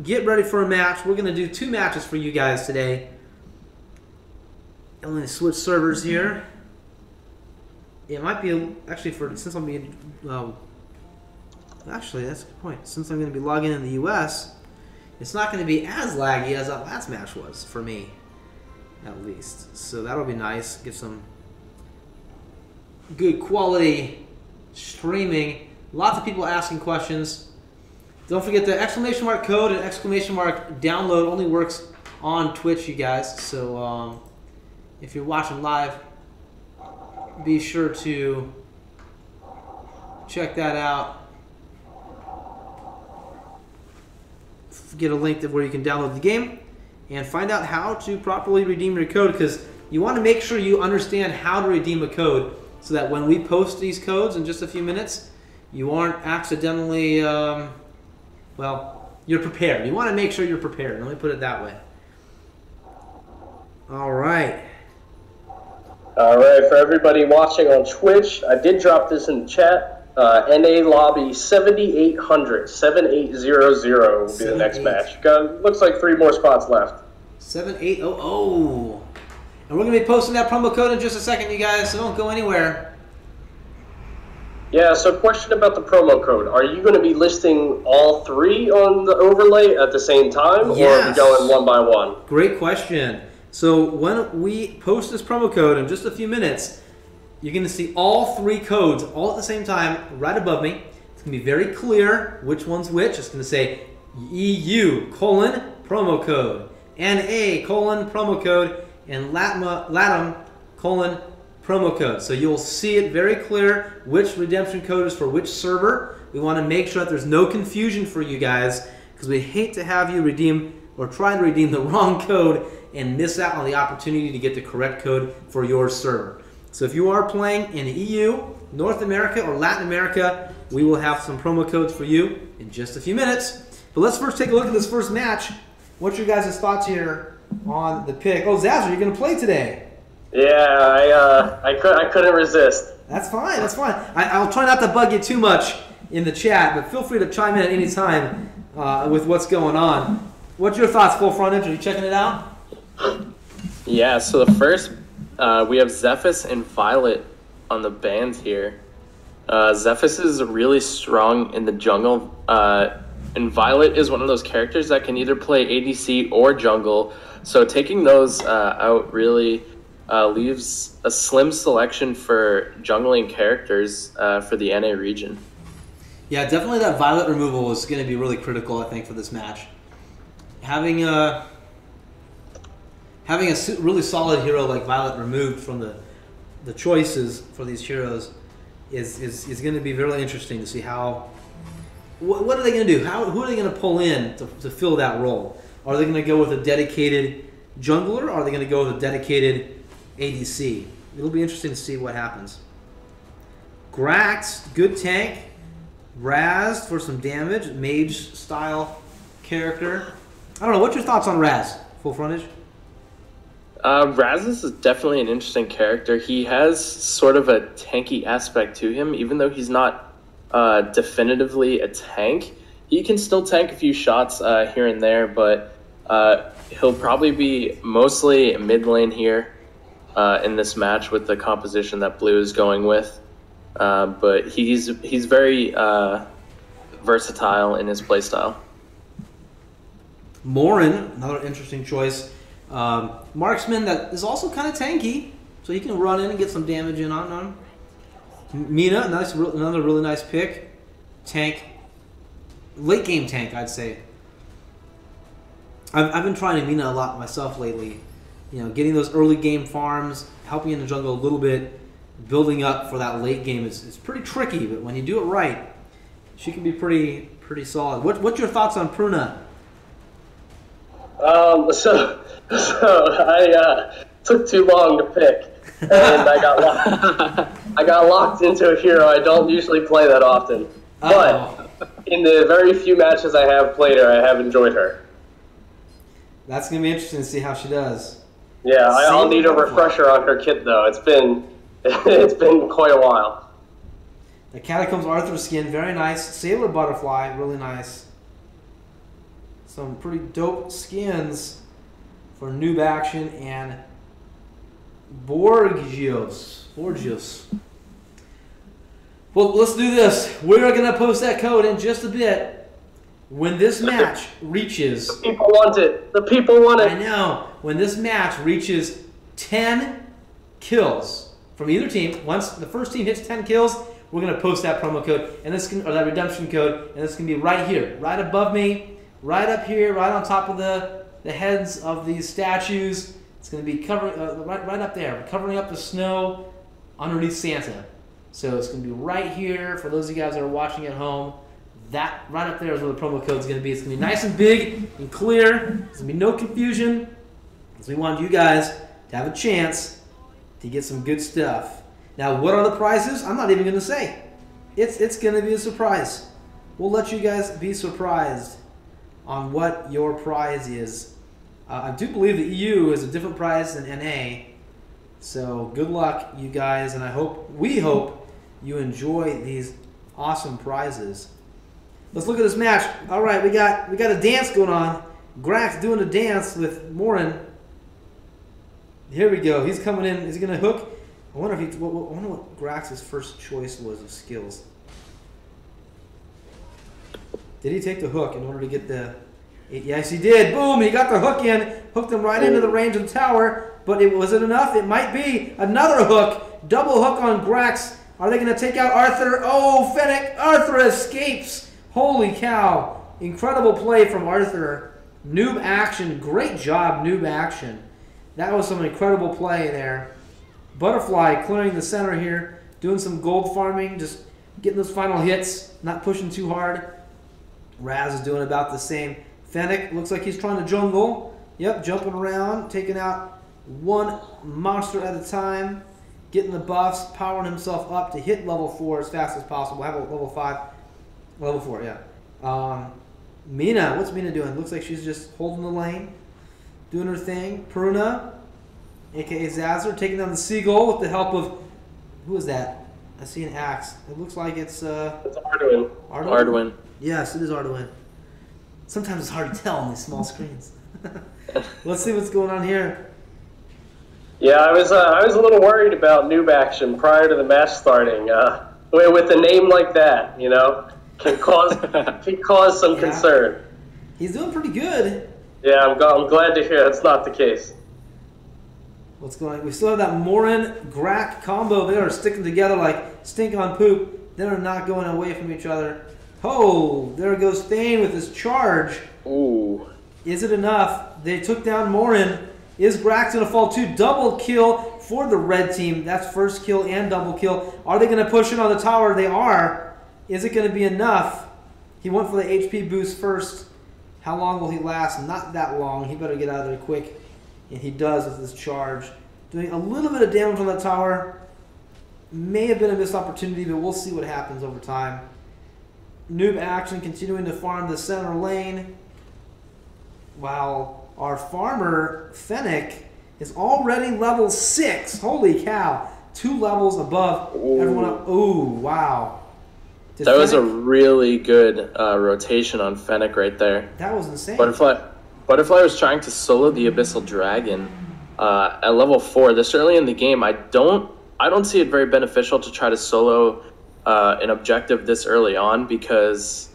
get ready for a match. We're going to do 2 matches for you guys today. I'm going to switch servers here. It might be actually since I'm being actually that's a good point. Since I'm going to be logging in the US, it's not going to be as laggy as that last match was for me, at least. So that'll be nice. Get some good quality streaming. Lots of people asking questions. Don't forget the exclamation mark code and exclamation mark download only works on Twitch, you guys. So if you're watching live, be sure to check that out. Get a link to where you can download the game and find out how to properly redeem your code, because you want to make sure you understand how to redeem a code so that when we post these codes in just a few minutes, you aren't accidentally, well, you're prepared. You want to make sure you're prepared. Let me put it that way. All right. All right, for everybody watching on Twitch, I did drop this in the chat. NA Lobby 7800, 7800 will be the next match. Looks like 3 more spots left. 7800. And we're going to be posting that promo code in just a second, you guys, so don't go anywhere. Yeah, so question about the promo code. Are you going to be listing all 3 on the overlay at the same time, Yes. or are we going one by one? Great question. So when we post this promo code in just a few minutes, you're going to see all 3 codes all at the same time right above me. It's going to be very clear which one's which. It's going to say EU : promo code, NA : promo code, and LATAM : promo code. So you'll see it very clear which redemption code is for which server. We want to make sure that there's no confusion for you guys, because we hate to have you redeem or try to redeem the wrong code and miss out on the opportunity to get the correct code for your server. So if you are playing in the EU, North America, or Latin America, we will have some promo codes for you in just a few minutes. But let's first take a look at this first match. What's your guys' thoughts here on the pick? Oh, Zazzer, you're going to play today. Yeah, I couldn't resist. That's fine. That's fine. I'll try not to bug you too much in the chat, but feel free to chime in at any time with what's going on. What's your thoughts, Full Frontage? Are you checking it out? Yeah, so the first, we have Zephys and Violet on the band here. Zephys is really strong in the jungle, and Violet is one of those characters that can either play ADC or jungle, so taking those out really leaves a slim selection for jungling characters for the NA region. Yeah, definitely that Violet removal is going to be really critical, I think, for this match. Having a really solid hero like Violet removed from the choices for these heroes is going to be really interesting to see how. What are they going to do? Who are they going to pull in to fill that role? Are they going to go with a dedicated jungler, or are they going to go with a dedicated ADC? It'll be interesting to see what happens. Grax, good tank. Raz for some damage, mage style character. I don't know. What's your thoughts on Raz? Full Frontage? Raz is definitely an interesting character. He has sort of a tanky aspect to him, even though he's not definitively a tank. He can still tank a few shots here and there, but he'll probably be mostly mid lane here in this match with the composition that Blue is going with. But he's very versatile in his playstyle. Morin, another interesting choice. Marksman that is also kind of tanky, so he can run in and get some damage in on him. Mina, another really nice pick. Tank. Late game tank, I'd say. I've been trying Mina a lot myself lately. You know, getting those early game farms, helping in the jungle a little bit, building up for that late game is pretty tricky, but when you do it right, she can be pretty solid. What's your thoughts on Pruna? So I took too long to pick, and I got locked into a hero I don't usually play that often. But in the very few matches I have played her, I have enjoyed her. That's going to be interesting to see how she does. Yeah, I'll need a refresher on her kit, though. It's been it's been quite a while. The Catacombs Arthur skin, very nice. Sailor Butterfly, really nice. Some pretty dope skins for noob action and Borgios. Well, let's do this. We're going to post that code in just a bit. When this match reaches... The people want it. The people want it. I know. When this match reaches 10 kills from either team, once the first team hits 10 kills, we're going to post that promo code, and this can, or that redemption code, and it's going to be right here, right above me, right up here, right on top of the heads of these statues. It's going to be covering right up there, covering up the snow underneath Santa. So it's going to be right here for those of you guys that are watching at home. That right up there is where the promo code is going to be. It's going to be nice and big and clear. There's going to be no confusion, because we want you guys to have a chance to get some good stuff. Now, what are the prizes? I'm not even going to say. It's going to be a surprise. We'll let you guys be surprised on what your prize is. I do believe the EU is a different prize than NA. So good luck, you guys, and we hope you enjoy these awesome prizes. Let's look at this match. All right, we got a dance going on. Grax doing a dance with Morin. Here we go. He's coming in. Is he gonna hook? I wonder what Grax's first choice was of skills. Did he take the hook in order to get the? Yes, he did. Boom! He got the hook in. Hooked him right into the range of the tower. But was it enough? It might be. Another hook. Double hook on Grax. Are they gonna take out Arthur? Oh, Fennec! Arthur escapes. Holy cow. Incredible play from Arthur. Noob action. Great job, noob action. That was some incredible play there. Butterfly clearing the center here. Doing some gold farming. Just getting those final hits. Not pushing too hard. Raz is doing about the same. Fennec looks like he's trying to jungle. Yep, jumping around. Taking out one monster at a time. Getting the buffs. Powering himself up to hit level 4 as fast as possible. Have a level 5. Level 4, yeah. Mina, what's Mina doing? Looks like she's just holding the lane, doing her thing. Peruna, a.k.a. Zazzer, taking down the Seagull with the help of... Who is that? I see an axe. It looks like it's... It's Arduin. Arduin. Yes, it is Arduin. Sometimes it's hard to tell on these small screens. Let's see what's going on here. Yeah, I was a little worried about noob action prior to the match starting. With a name like that, you know, can cause some concern. He's doing pretty good. Yeah, I'm glad to hear that's not the case. What's going on? We still have that Morin Grack combo. They are sticking together like stink on poop. They are not going away from each other. Oh, there goes Thane with his charge. Ooh. Is it enough? They took down Morin. Is Grax going to fall too? Double kill for the red team. That's first kill and double kill. Are they going to push it on the tower? They are. Is it going to be enough? He went for the HP boost first. How long will he last? Not that long. He better get out of there quick. And he does with his charge. Doing a little bit of damage on that tower. May have been a missed opportunity, but we'll see what happens over time. Noob action continuing to farm the center lane. While our farmer, Fennec, is already level 6. Holy cow. 2 levels above everyone else. Ooh, wow. That was a really good rotation on Fennec right there. That was insane. Butterfly was trying to solo the Abyssal Dragon at level 4. This early in the game, I don't see it very beneficial to try to solo an objective this early on, because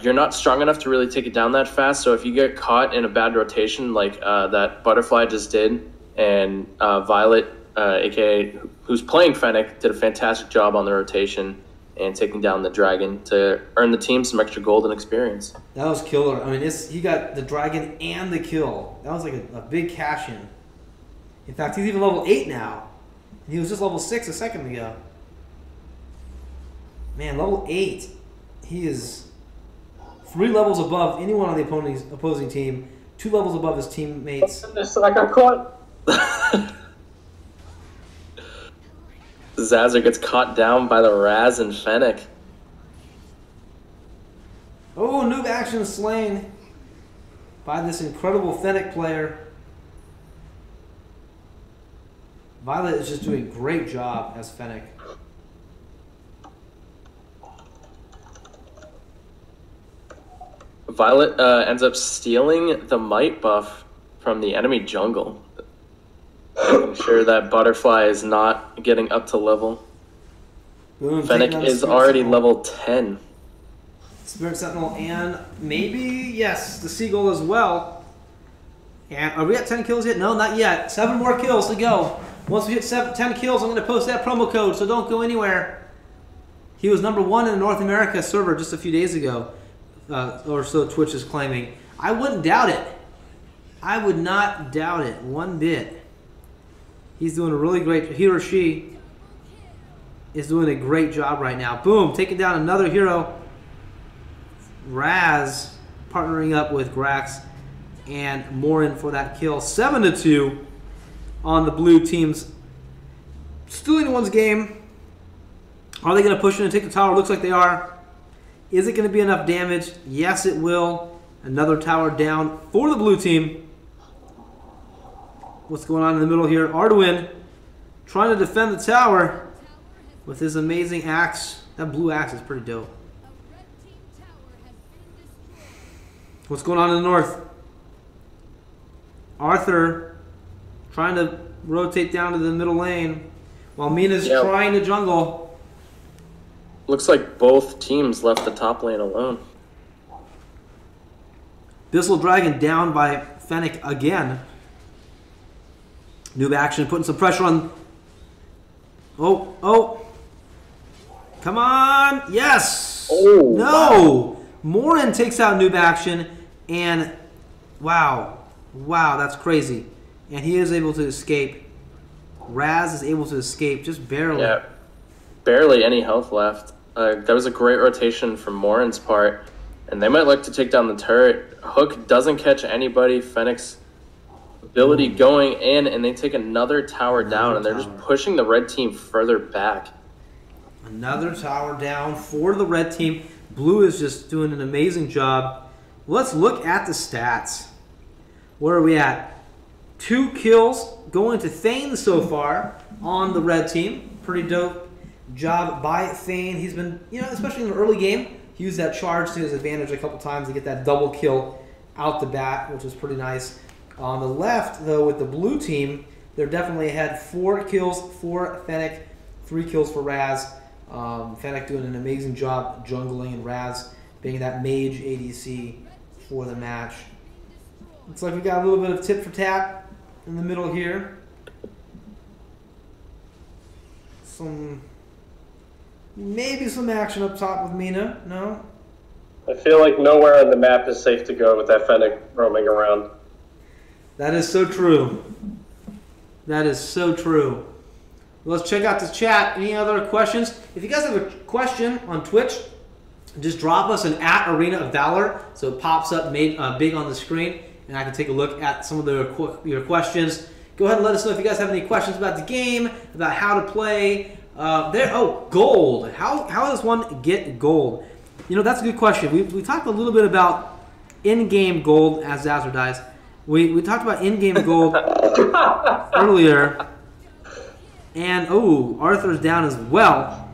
you're not strong enough to really take it down that fast. So if you get caught in a bad rotation like that Butterfly just did, and Violet, aka who's playing Fennec, did a fantastic job on the rotation and taking down the dragon to earn the team some extra gold and experience. That was killer. I mean, he got the dragon and the kill. That was like a big cash in. In fact, he's even level 8 now. He was just level 6 a second ago. Man, level 8. He is 3 levels above anyone on the opposing team. 2 levels above his teammates. I got caught. Zazzer gets caught down by the Raz and Fennec. Oh, noob action slain by this incredible Fennec player. Violet is just doing a great job as Fennec. Violet ends up stealing the might buff from the enemy jungle. Making sure that Butterfly is not getting up to level. Boom, Fennec is already level 10. Spirit Sentinel and maybe, yes, the Seagull as well. And are we at 10 kills yet? No, not yet. 7 more kills to go. Once we hit 10 kills, I'm going to post that promo code, so don't go anywhere. He was #1 in the North America server just a few days ago, or so Twitch is claiming. I wouldn't doubt it. I would not doubt it one bit. He's doing a really great, he or she is doing a great job right now. Boom, taking down another hero. Raz partnering up with Grax and Morin for that kill. 7-2 on the blue team's still anyone's game. Are they going to push in and take the tower? Looks like they are. Is it going to be enough damage? Yes, it will. Another tower down for the blue team. What's going on in the middle here? Arduin trying to defend the tower with his amazing axe. That blue axe is pretty dope. What's going on in the north? Arthur trying to rotate down to the middle lane while Mina's trying to jungle. Looks like both teams left the top lane alone. Bissell Dragon down by Fennec again. Noob action putting some pressure on. Oh. Come on. Yes. Oh, no. Wow. Morin takes out Noob action. And wow, that's crazy. And he is able to escape. Raz is able to escape just barely. Yeah, barely any health left. That was a great rotation from Morin's part. And they might look to take down the turret. Hook doesn't catch anybody. Fennec's ability going in, and they take another tower down, and they're just pushing the red team further back. Another tower down for the red team. Blue is just doing an amazing job. Let's look at the stats. Where are we at? 2 kills going to Thane so far on the red team. Pretty dope job by Thane. He's been, especially in the early game, he used that charge to his advantage a couple times to get that double kill out the bat, which was pretty nice. On the left, though, with the blue team, they're definitely ahead. 4 kills for Fennec, 3 kills for Raz. Fennec doing an amazing job jungling, and Raz being that mage ADC for the match. Looks like we got a little bit of tit for tat in the middle here. Maybe some action up top with Mina. No? I feel like nowhere on the map is safe to go with that Fennec roaming around. That is so true. That is so true. Let's check out the chat. Any other questions? If you guys have a question on Twitch, just drop us an @Arena of Valor so it pops up big on the screen, and I can take a look at some of your questions. Go ahead and let us know if you guys have any questions about the game, about how to play. Gold. How does one get gold? That's a good question. We talked a little bit about in-game gold as Zazar dies. We talked about in-game gold earlier. And, Arthur's down as well.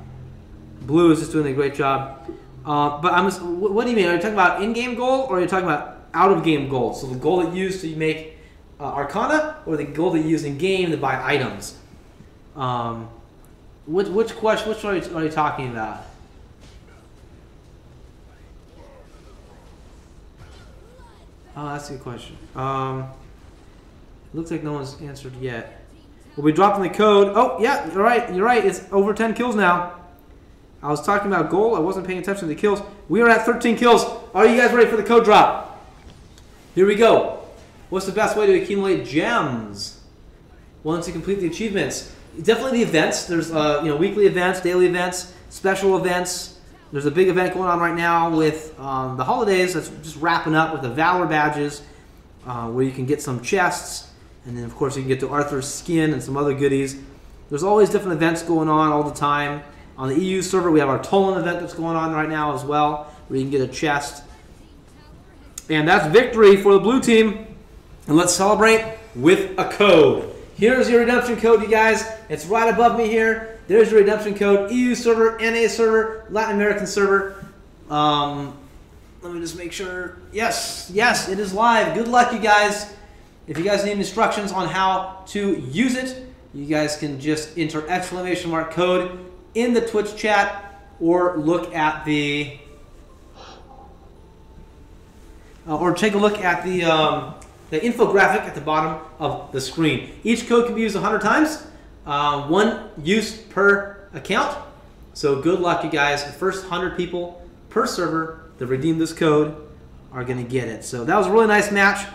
Blue is just doing a great job. But what do you mean? Are you talking about in-game gold, or are you talking about out-of-game gold? So the gold that you use to make Arcana, or the gold that you use in-game to buy items? Which are you talking about? Oh, that's a good question. Looks like no one's answered yet. We'll be dropping the code. Oh, yeah, you're right. It's over 10 kills now. I was talking about gold. I wasn't paying attention to the kills. We are at 13 kills. Are you guys ready for the code drop? Here we go. What's the best way to accumulate gems? Once you complete the achievements. Definitely the events. There's weekly events, daily events, special events. There's a big event going on right now with the holidays that's just wrapping up with the Valor badges, where you can get some chests. And then, of course, you can get to Arthur's skin and some other goodies. There's always different events going on all the time. On the EU server, we have our Tolan event that's going on right now as well, where you can get a chest. And that's victory for the blue team. And let's celebrate with a code. Here's your redemption code, you guys. It's right above me here. There's your redemption code. EU server, NA server, Latin American server. Let me just make sure. Yes, it is live. Good luck, you guys. If you guys need instructions on how to use it, you guys can just enter ! code in the Twitch chat or look at the or take a look at the infographic at the bottom of the screen. Each code can be used 100 times, one use per account. So good luck, you guys. The first 100 people per server that redeem this code are going to get it. So that was a really nice match.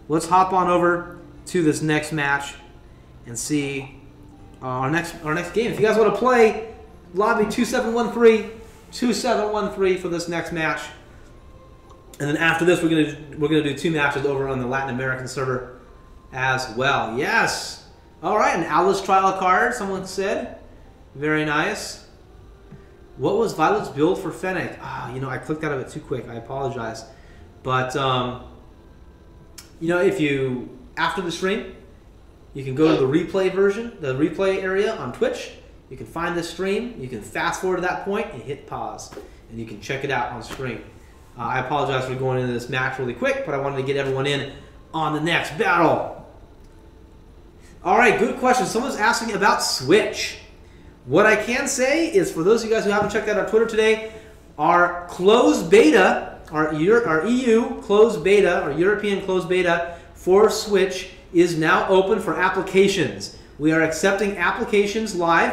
Let's hop on over to this next match and see our next game. If you guys want to play, lobby 2713 for this next match. And then after this, we're gonna do 2 matches over on the Latin American server as well. Yes. All right, an Alice trial card. Someone said, very nice. What was Violet's build for Fennec? I clicked out of it too quick. I apologize. But if you after the stream, you can go to the replay version, the replay area on Twitch. You can find this stream. You can fast forward to that point and hit pause, and you can check it out on stream. I apologize for going into this match really quick, but I wanted to get everyone in on the next battle. All right, good question. Someone's asking about Switch. What I can say is, for those of you guys who haven't checked out our Twitter today, our closed beta, our EU closed beta, our European closed beta for Switch is now open for applications. We are accepting applications live.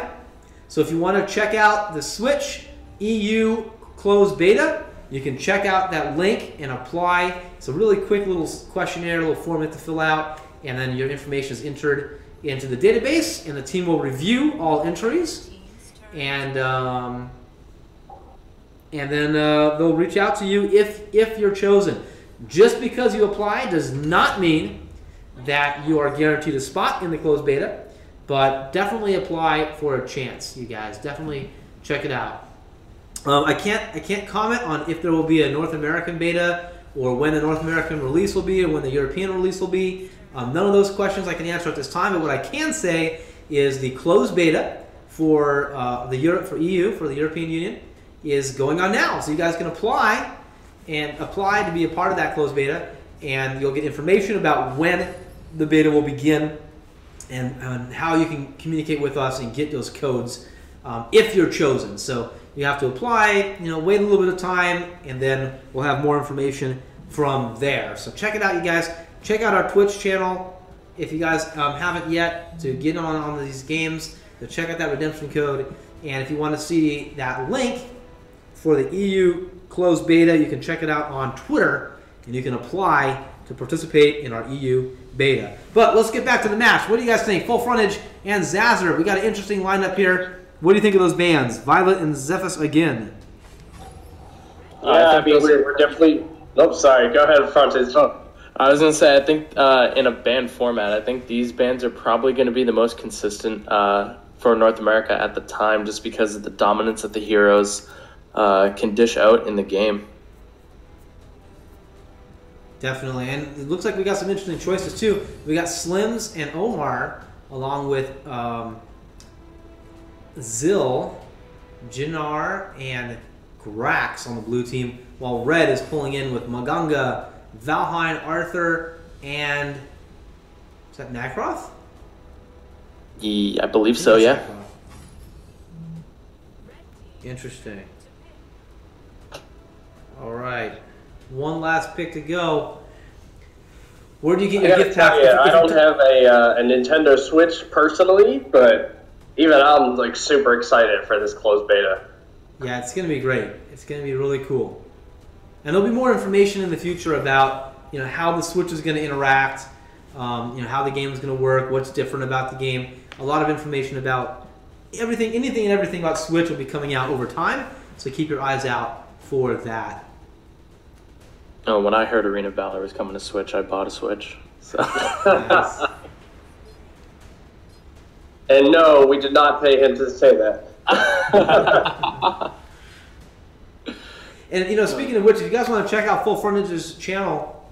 So if you want to check out the Switch EU closed beta, you can check out that link and apply. It's a really quick little questionnaire, little format to fill out, and then your information is entered into the database, and the team will review all entries, and then they'll reach out to you if you're chosen. Just because you apply does not mean that you are guaranteed a spot in the closed beta, but definitely apply for a chance, you guys. Definitely check it out. I can't comment on if there will be a North American beta or when the North American release will be or when the European release will be. None of those questions I can answer at this time, but what I can say is the closed beta for EU, for the European Union, is going on now. So you guys can apply to be a part of that closed beta, and you'll get information about when the beta will begin and how you can communicate with us and get those codes if you're chosen. So you have to apply, wait a little bit of time, and then we'll have more information from there. So check it out, you guys. Check out our Twitch channel if you guys haven't yet to get on these games. So check out that redemption code. And if you want to see that link for the EU closed beta, you can check it out on Twitter, and you can apply to participate in our EU beta. But let's get back to the match. What do you guys think? Full Frontage and Zazzer. We got an interesting lineup here. What do you think of those bands? Violet and Zephyrus again. Yeah, we're definitely... Oh, sorry. Go ahead, Frontage. I was going to say, I think in a band format, I think these bands are probably going to be the most consistent for North America at the time, just because of the dominance that the heroes can dish out in the game. Definitely, and it looks like we got some interesting choices too. We got Slims and Omar, along with Zil, Jinar, and Grax on the blue team, while Red is pulling in with Maganga, Valheim, Arthur, and is that Nagroth? Yeah, I believe so, yeah. Nagroth. Interesting. All right. One last pick to go. Where do you get your gift pack? I don't have a Nintendo Switch personally, but even I'm like super excited for this closed beta. Yeah, it's going to be great. It's going to be really cool. And there'll be more information in the future about how the Switch is going to interact, how the game is going to work, what's different about the game. A lot of information about anything and everything about Switch will be coming out over time. So keep your eyes out for that. Oh, when I heard Arena Valor was coming to Switch, I bought a Switch. So. Nice. And no, we did not pay him to say that. And speaking of which, if you guys want to check out Full Frontage's channel,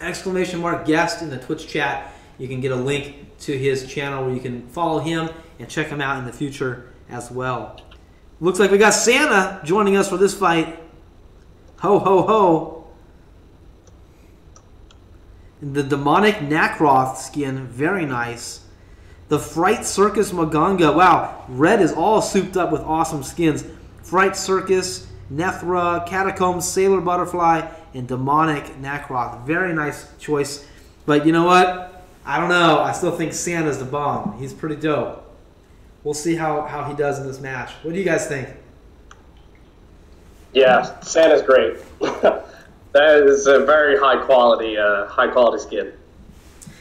exclamation mark guest in the Twitch chat. You can get a link to his channel where you can follow him and check him out in the future as well. Looks like we got Santa joining us for this fight. Ho, ho, ho. The demonic Nakroth skin, very nice. The Fright Circus Maganga. Wow, red is all souped up with awesome skins. Fright Circus, Nethra, Catacombs, Sailor Butterfly, and Demonic Nakroth. Very nice choice. But you know what? I don't know. I still think Santa's the bomb. He's pretty dope. We'll see how he does in this match. What do you guys think? Yeah, Santa's great. That is a very high quality skin.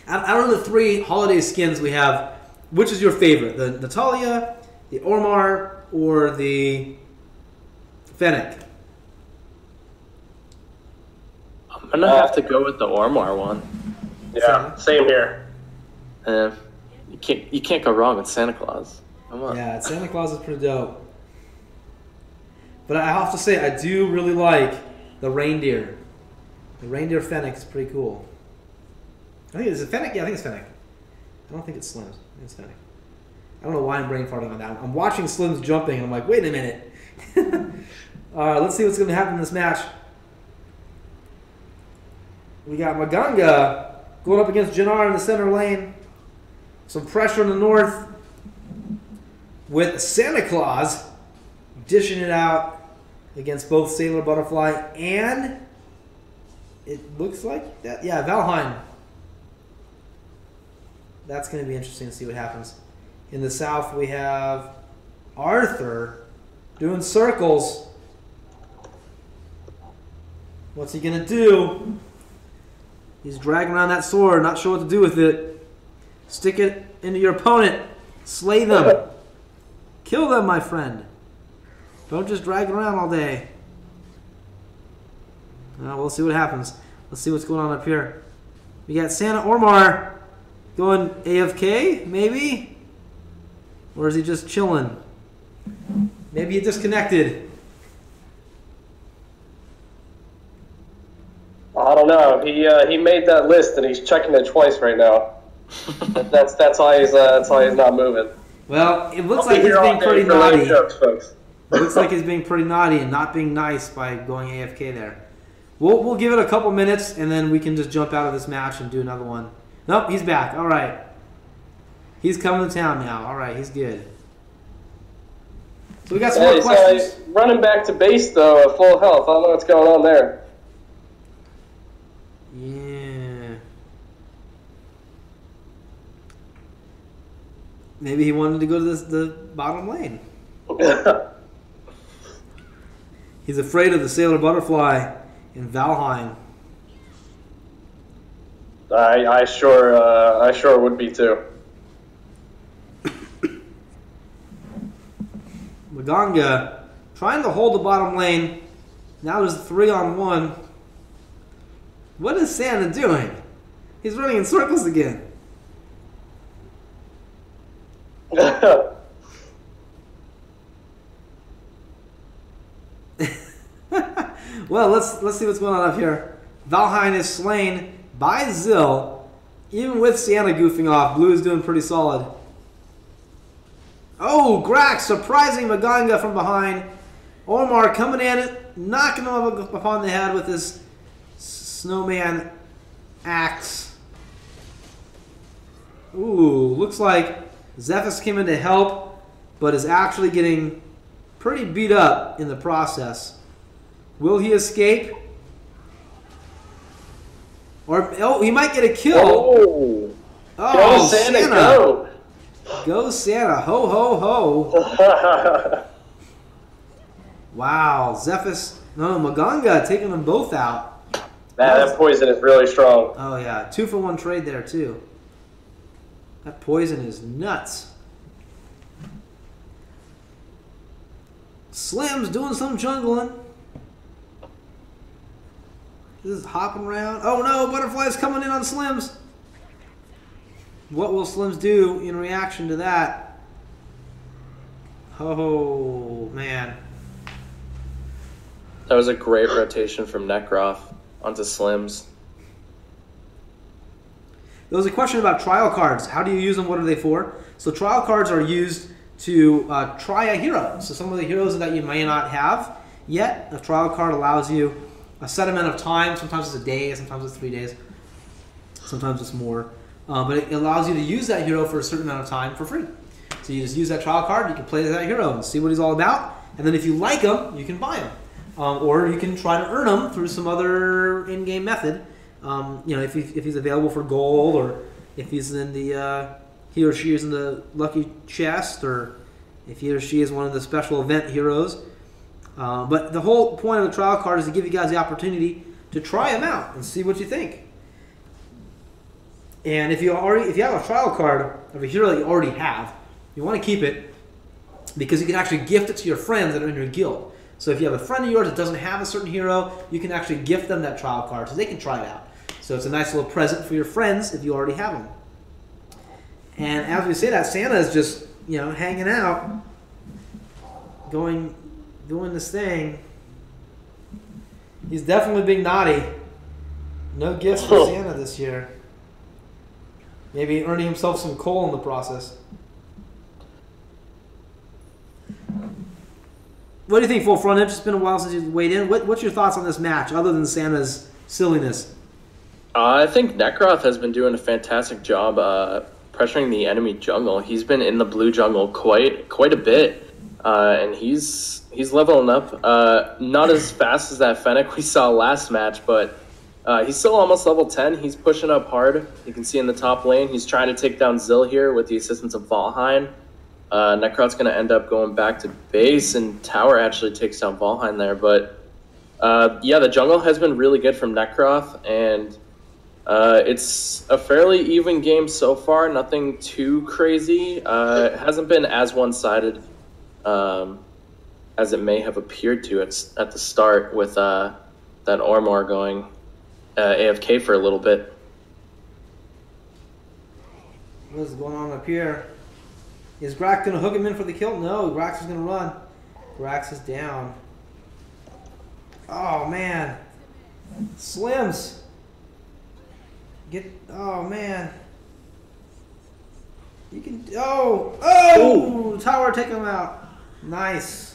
Out of the 3 holiday skins we have, which is your favorite? The Natalia, the Ormar, or the Fennec? I'm gonna have to go with the Ormar one. Yeah, same here. You can't go wrong with Santa Claus. Come on. Yeah, Santa Claus is pretty dope. But I have to say, I do really like the reindeer. The reindeer Fennec is pretty cool. I think it's Fennec. Yeah, I think it's Fennec. I don't think it's Slims. I think it's Fennec. I don't know why I'm brain farting on that. I'm watching Slims jumping, and I'm like, wait a minute. All right, let's see what's going to happen in this match. We got Maganga going up against Jannar in the center lane. Some pressure in the north with Santa Claus dishing it out against both Sailor Butterfly and it looks like that. Yeah, Valheim. That's going to be interesting to see what happens. In the south, we have Arthur doing circles. What's he going to do? He's dragging around that sword, not sure what to do with it. Stick it into your opponent. Slay them. Kill them, my friend. Don't just drag it around all day. We'll see what happens. Let's see what's going on up here. We got Santa Ormar going AFK, maybe? Or is he just chilling? Maybe he disconnected. I don't know. He made that list and he's checking it twice right now. that's why he's not moving. Well, it looks like he's being pretty naughty. It looks like he's being pretty naughty and not being nice by going AFK there. We'll give it a couple minutes and then we can just jump out of this match and do another one. Nope, he's back. All right. He's coming to town now. All right, he's good. So we got some more questions. He's running back to base though, at full health. I don't know what's going on there. Yeah. Maybe he wanted to go to the bottom lane. He's afraid of the Sailor Butterfly in Valheim. I sure would be too. Maganga trying to hold the bottom lane. Now there's 3-on-1. What is Santa doing? He's running in circles again. Well, let's see what's going on up here. Valheim is slain by Zill. Even with Santa goofing off, Blue is doing pretty solid. Oh, Grax surprising Maganga from behind. Omar coming in, knocking him upon the head with his snowman axe. Ooh, looks like Zephyrus came in to help, but is actually getting pretty beat up in the process. Will he escape? Or he might get a kill. Oh, go Santa, go! Go Santa, ho ho ho! Wow, Zephyrus, no, Maganga taking them both out. That poison is really strong. Oh yeah, 2-for-1 trade there too. That poison is nuts. Slim's doing some jungling. This is hopping around. Oh no, Butterfly's coming in on Slims. What will Slims do in reaction to that? Oh man. That was a great rotation from Nekroth onto Slims. there was a question about trial cards. How do you use them? What are they for? So trial cards are used to try a hero. So some of the heroes that you may not have yet, a trial card allows you a set amount of time. Sometimes it's a day, sometimes it's 3 days, sometimes it's more. But it allows you to use that hero for a certain amount of time for free. So you just use that trial card, you can play that hero and see what he's all about. And then if you like him, you can buy him. Or you can try to earn him through some other in-game method. You know, if he's available for gold, or if he's in the he or she is in the lucky chest, or if he or she is one of the special event heroes. But the whole point of the trial card is to give you guys the opportunity to try him out and see what you think. And if you have a trial card of a hero that you already have, you want to keep it because you can actually gift it to your friends that are in your guild. So if you have a friend of yours that doesn't have a certain hero, you can actually gift them that trial card so they can try it out. So it's a nice little present for your friends if you already have them. And as we say that, Santa is just, you know, hanging out, doing this thing. He's definitely being naughty. No gifts for Santa this year. Maybe earning himself some coal in the process. What do you think, Full Frontage? It's been a while since you weighed in. What's your thoughts on this match, other than Santa's silliness? I think Necroth has been doing a fantastic job pressuring the enemy jungle. He's been in the blue jungle quite a bit, and he's leveling up. Not as fast as that Fennec we saw last match, but he's still almost level 10. He's pushing up hard. You can see in the top lane, he's trying to take down Zill here with the assistance of Valheim. Necroth's going to end up going back to base, and Tower actually takes down Valheim there. But yeah, the jungle has been really good from Necroth, and it's a fairly even game so far. Nothing too crazy. It hasn't been as one-sided as it may have appeared to at the start, with that Ormor going AFK for a little bit. What's going on up here? Is Grax going to hook him in for the kill? No, Grax is going to run. Grax is down. Oh, man. Slims. Oh, man. You can... Oh! Tower taking him out. Nice.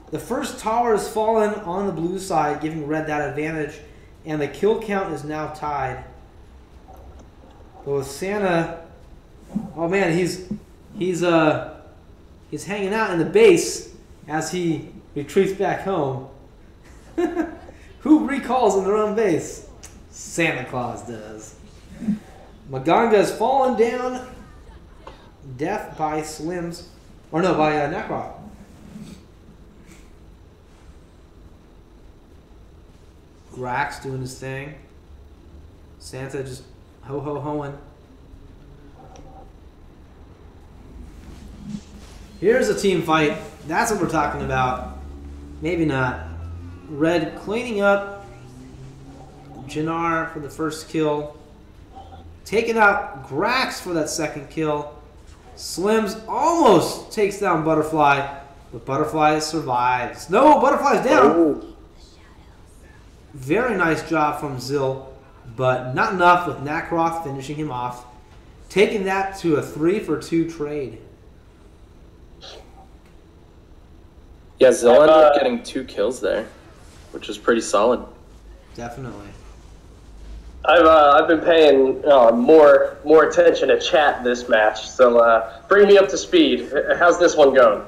The first tower has fallen on the blue side, giving red that advantage. And the kill count is now tied. But with Santa... Oh, man, he's hanging out in the base as he retreats back home. Who recalls in their own base? Santa Claus does. Maganga has fallen down. Death by Slims. Or no, by Necroth. Grax doing his thing. Santa just ho-ho-hoing. Here's a team fight. That's what we're talking about. Maybe not. Red cleaning up. Jannar for the first kill. Taking out Grax for that second kill. Slims almost takes down Butterfly, but Butterfly survives. No, Butterfly's down. Oh. Very nice job from Zill, but not enough with Necroth finishing him off. Taking that to a 3-for-2 trade. Yeah, Zill ended up getting 2 kills there, which is pretty solid. Definitely. I've been paying more attention to chat this match, so bring me up to speed. How's this one going?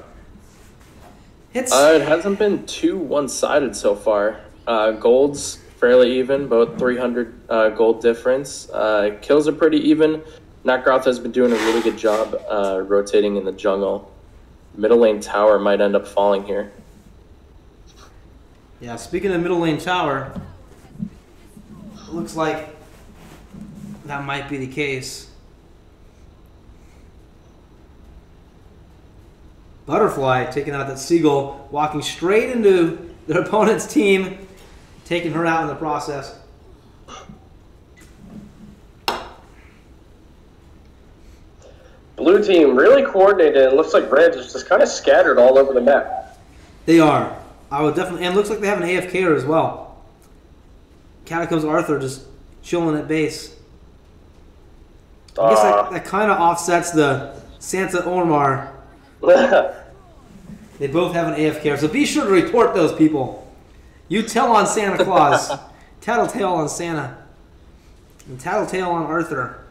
It hasn't been too one-sided so far. Gold's fairly even, about 300 gold difference. Kills are pretty even. Necroth has been doing a really good job rotating in the jungle. Middle lane tower might end up falling here. Yeah, speaking of middle lane tower, it looks like that might be the case. Butterfly taking out that Seagull, walking straight into their opponent's team, taking her out in the process. Blue team really coordinated, and looks like red is just kind of scattered all over the map. They are. I would definitely, and it looks like they have an AFKer as well. Catacombs Arthur just chilling at base. I guess that kind of offsets the Santa Omar. They both have an AFK, so be sure to report those people. You tell on Santa Claus, tattletale on Santa, and tattletale on Arthur.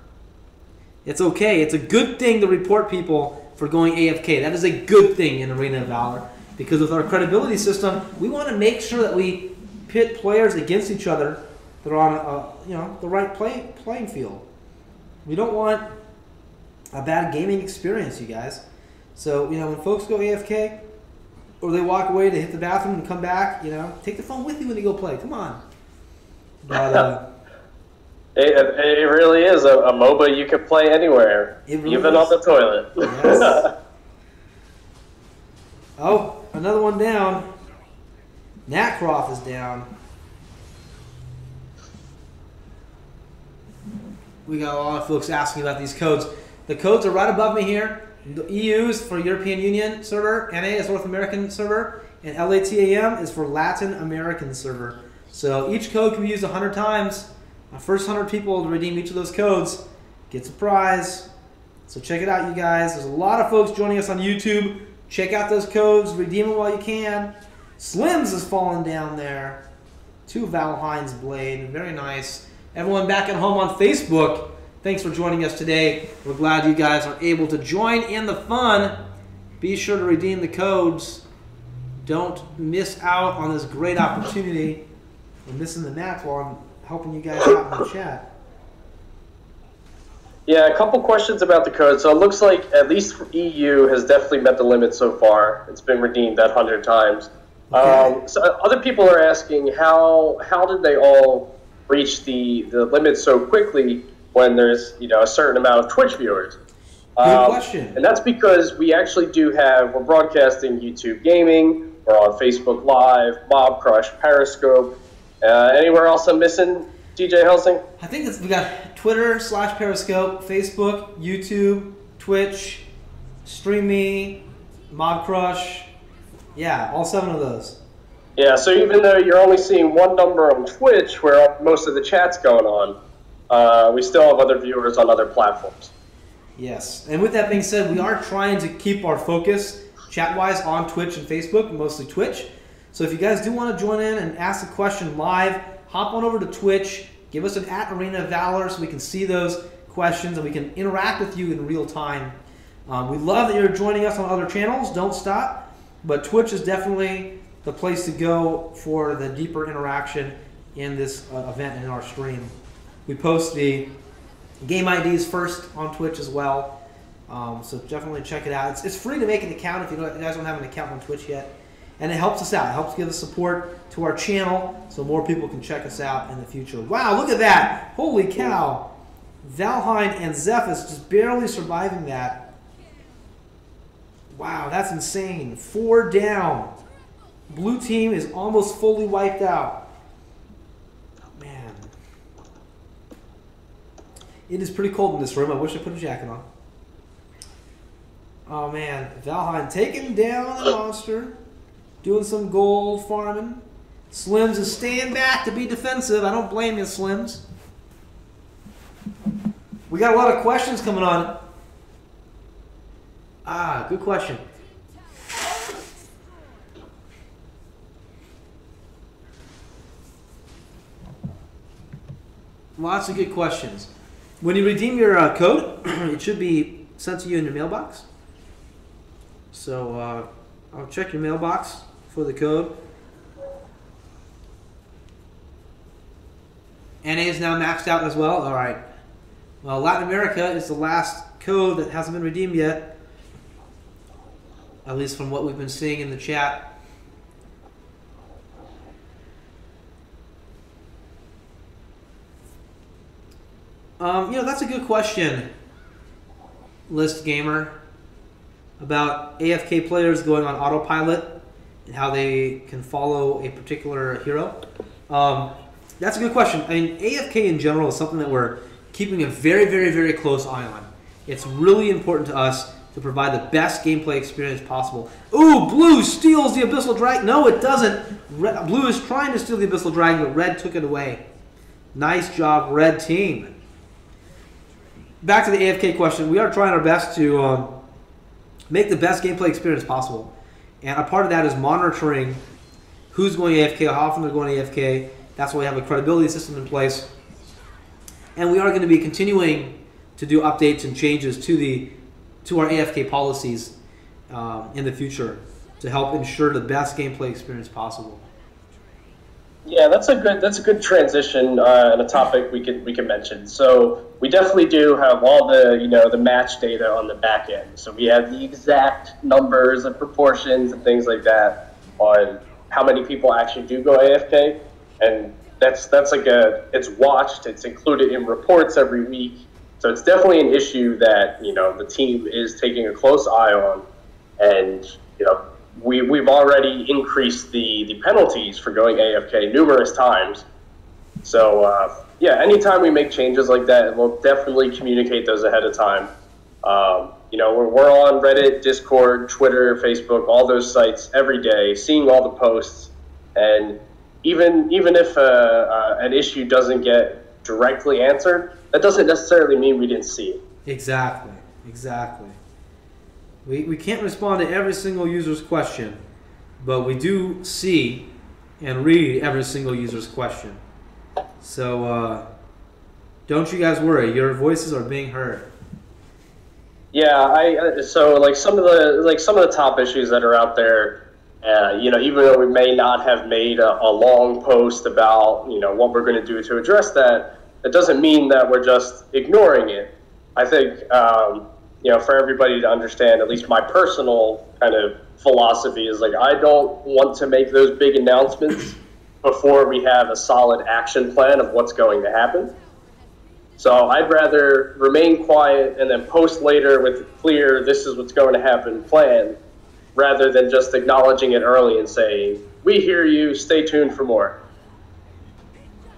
It's okay. It's a good thing to report people for going AFK. That is a good thing in Arena of Valor, because with our credibility system, we want to make sure that we pit players against each other that are on the right playing field. We don't want a bad gaming experience, you guys. So, when folks go AFK, or they walk away to hit the bathroom and come back, take the phone with you when you go play. Come on. But, it really is a MOBA you can play anywhere, really even on the toilet. Yes. Oh, another one down. Natcroft is down. We got a lot of folks asking about these codes. The codes are right above me here. The EU is for European Union server, NA is North American server, and LATAM is for Latin American server. So each code can be used 100 times. Our first 100 people to redeem each of those codes gets a prize. So check it out, you guys. There's a lot of folks joining us on YouTube. Check out those codes. Redeem them while you can. Slims is falling down there. 2 Valhein's Blade. Very nice. Everyone back at home on Facebook, thanks for joining us today. We're glad you guys are able to join in the fun. Be sure to redeem the codes. Don't miss out on this great opportunity. We're missing the match while I'm helping you guys out in the chat. Yeah, a couple questions about the code. So it looks like at least for EU has definitely met the limit so far. It's been redeemed that 100 times. Okay. So other people are asking how did they all reach the limit so quickly when there's a certain amount of Twitch viewers? Good question. And that's because we actually we're broadcasting YouTube Gaming, we're on Facebook Live, Mob Crush, Periscope. Anywhere else I'm missing, DJ Helsing? I think we got Twitter / Periscope, Facebook, YouTube, Twitch, Stream Me, Mob Crush. Yeah, all 7 of those. Yeah, so even though you're only seeing one number on Twitch where most of the chat's going on, we still have other viewers on other platforms. Yes, and with that being said, we are trying to keep our focus chat-wise on Twitch and Facebook, mostly Twitch. So if you guys do want to join in and ask a question live, hop on over to Twitch, give us an @ArenaValor so we can see those questions and we can interact with you in real time. We love that you're joining us on other channels. Don't stop. But Twitch is definitely the place to go for the deeper interaction in this event and in our stream. We post the game IDs first on Twitch as well. So definitely check it out. It's free to make an account if you guys don't have an account on Twitch yet. And it helps us out. It helps give us support to our channel so more people can check us out in the future. Wow, look at that. Holy cow. Valheim and Zephys just barely surviving that. Wow, that's insane. 4 down. Blue team is almost fully wiped out. Oh, man. It is pretty cold in this room. I wish I put a jacket on. Oh, man. Valheim taking down the monster. Doing some gold farming. Slims is staying back to be defensive. I don't blame you, Slims. We got a lot of questions coming on. Ah, good question. Lots of good questions. When you redeem your code, it should be sent to you in your mailbox. So I'll check your mailbox for the code. NA is now maxed out as well. All right. Well, Latin America is the last code that hasn't been redeemed yet, at least from what we've been seeing in the chat. That's a good question, List Gamer, about AFK players going on autopilot and how they can follow a particular hero. That's a good question. I mean, AFK in general is something that we're keeping a very, very, very close eye on. It's really important to us to provide the best gameplay experience possible. Ooh, Blue steals the Abyssal Dragon. No, it doesn't. Blue is trying to steal the Abyssal Dragon, but Red took it away. Nice job, Red team. back to the AFK question. We are trying our best to make the best gameplay experience possible. And a part of that is monitoring who's going AFK, how often they're going AFK. That's why we have a credibility system in place. And we are going to be continuing to do updates and changes to our AFK policies in the future to help ensure the best gameplay experience possible. Yeah, that's a good transition and a topic we can mention. So we definitely do have all the match data on the back end. So we have the exact numbers and proportions and things like that on how many people actually do go AFK, and that's like it's watched, it's included in reports every week. So it's definitely an issue that the team is taking a close eye on, and we've already increased the penalties for going AFK numerous times. So yeah, anytime we make changes like that, we'll definitely communicate those ahead of time. We're on Reddit, Discord, Twitter, Facebook, all those sites every day, seeing all the posts, and even if an issue doesn't get directly answered, that doesn't necessarily mean we didn't see it. Exactly. We can't respond to every single user's question, but we do see and read every single user's question. So don't you guys worry, your voices are being heard. Yeah, so like some of the top issues that are out there, even though we may not have made a long post about what we're going to do to address that, it doesn't mean that we're just ignoring it. I think for everybody to understand, at least my personal kind of philosophy is like, I don't want to make those big announcements before we have a solid action plan of what's going to happen. So I'd rather remain quiet and then post later with a clear, this is what's going to happen plan, rather than just acknowledging it early and saying, we hear you, stay tuned for more.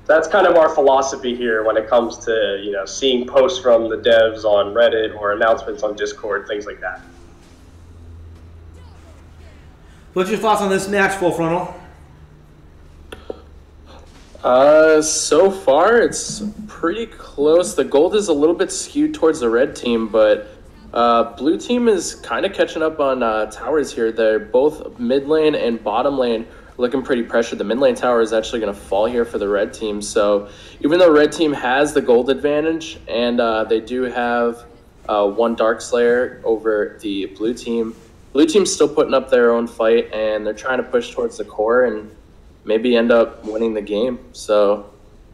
That's kind of our philosophy here when it comes to seeing posts from the devs on Reddit or announcements on Discord, things like that. What's your thoughts on this match, Full Frontal? So far it's pretty close. The gold is a little bit skewed towards the red team, but blue team is kind of catching up on towers here. They're both mid lane and bottom lane looking pretty pressured. The mid lane tower is actually going to fall here for the red team. So even though red team has the gold advantage and they do have one Dark Slayer over the blue team's still putting up their own fight, and they're trying to push towards the core and maybe end up winning the game. So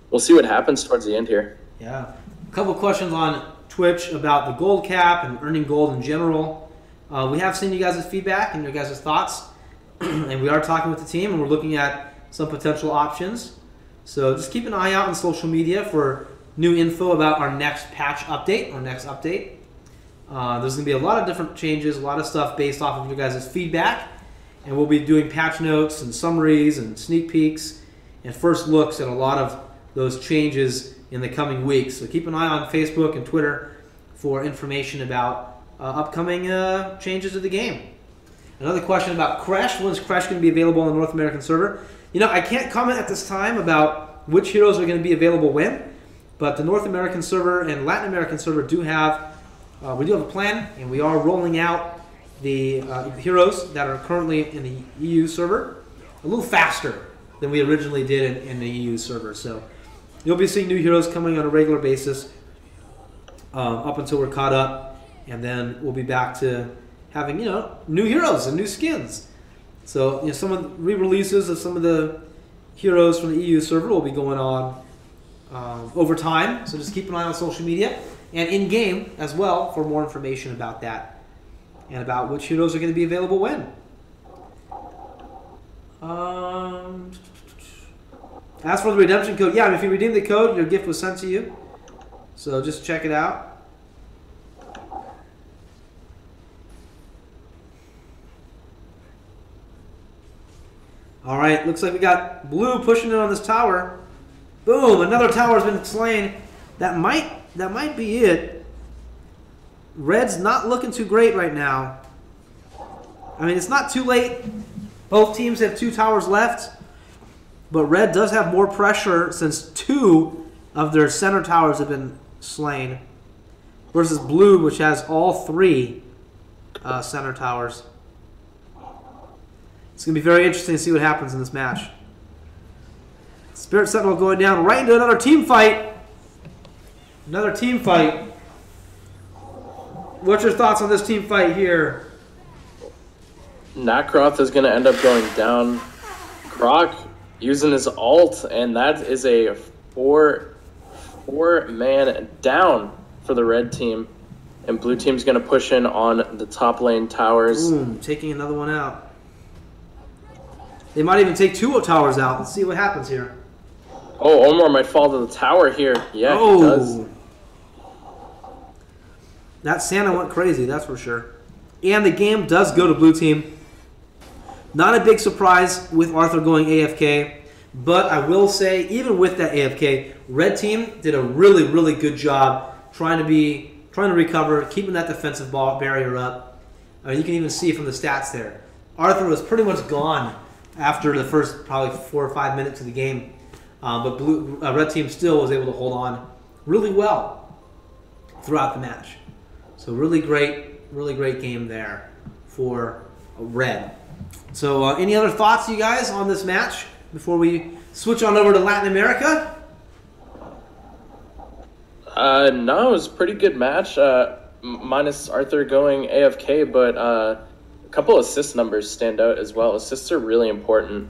we'll see what happens towards the end here. Yeah. A couple questions on Twitch about the gold cap and earning gold in general. We have seen you guys' feedback and your guys' thoughts. And we are talking with the team, and we're looking at some potential options. So just keep an eye out on social media for new info about our next patch update, There's going to be a lot of different changes, a lot of stuff based off of your guys' feedback. And we'll be doing patch notes and summaries and sneak peeks and first looks at a lot of those changes in the coming weeks. So keep an eye on Facebook and Twitter for information about upcoming changes to the game. Another question about Crash. When is Crash going to be available on the North American server? I can't comment at this time about which heroes are going to be available when, but the North American server and Latin American server do have a plan, and we are rolling out the heroes that are currently in the EU server a little faster than we originally did in the EU server. So you'll be seeing new heroes coming on a regular basis up until we're caught up, and then we'll be back to having new heroes and new skins. So some of the re-releases of some of the heroes from the EU server will be going on over time. So just keep an eye on social media and in game as well for more information about that and about which heroes are going to be available when. As for the redemption code, yeah, if you redeem the code, your gift was sent to you. So just check it out. All right, looks like we got blue pushing in on this tower. Boom, another tower has been slain. That might be it. Red's not looking too great right now. I mean, it's not too late. Both teams have 2 towers left. But Red does have more pressure since 2 of their center towers have been slain. versus blue, which has all 3 center towers. It's going to be very interesting to see what happens in this match. Spirit Sentinel going down right into another team fight. Another team fight. What's your thoughts on this team fight here? Nakroth is going to end up going down. Croc using his ult, and that is a four-man down for the red team. And blue team's going to push in on the top lane towers. Boom, taking another one out. They might even take 2 towers out. Let's see what happens here. Oh, Omar might fall to the tower here. Yeah, he does. That Santa went crazy, that's for sure. And the game does go to blue team. Not a big surprise with Arthur going AFK, but I will say, even with that AFK, red team did a really, really good job trying to recover, keeping that defensive barrier up. You can even see from the stats there. Arthur was pretty much gone after the first probably 4 or 5 minutes of the game, but red team still was able to hold on really well throughout the match. So really great game there for red. So any other thoughts, you guys, on this match before we switch on over to Latin America? No, it was a pretty good match, minus Arthur going AFK, but a couple assist numbers stand out as well. Assists are really important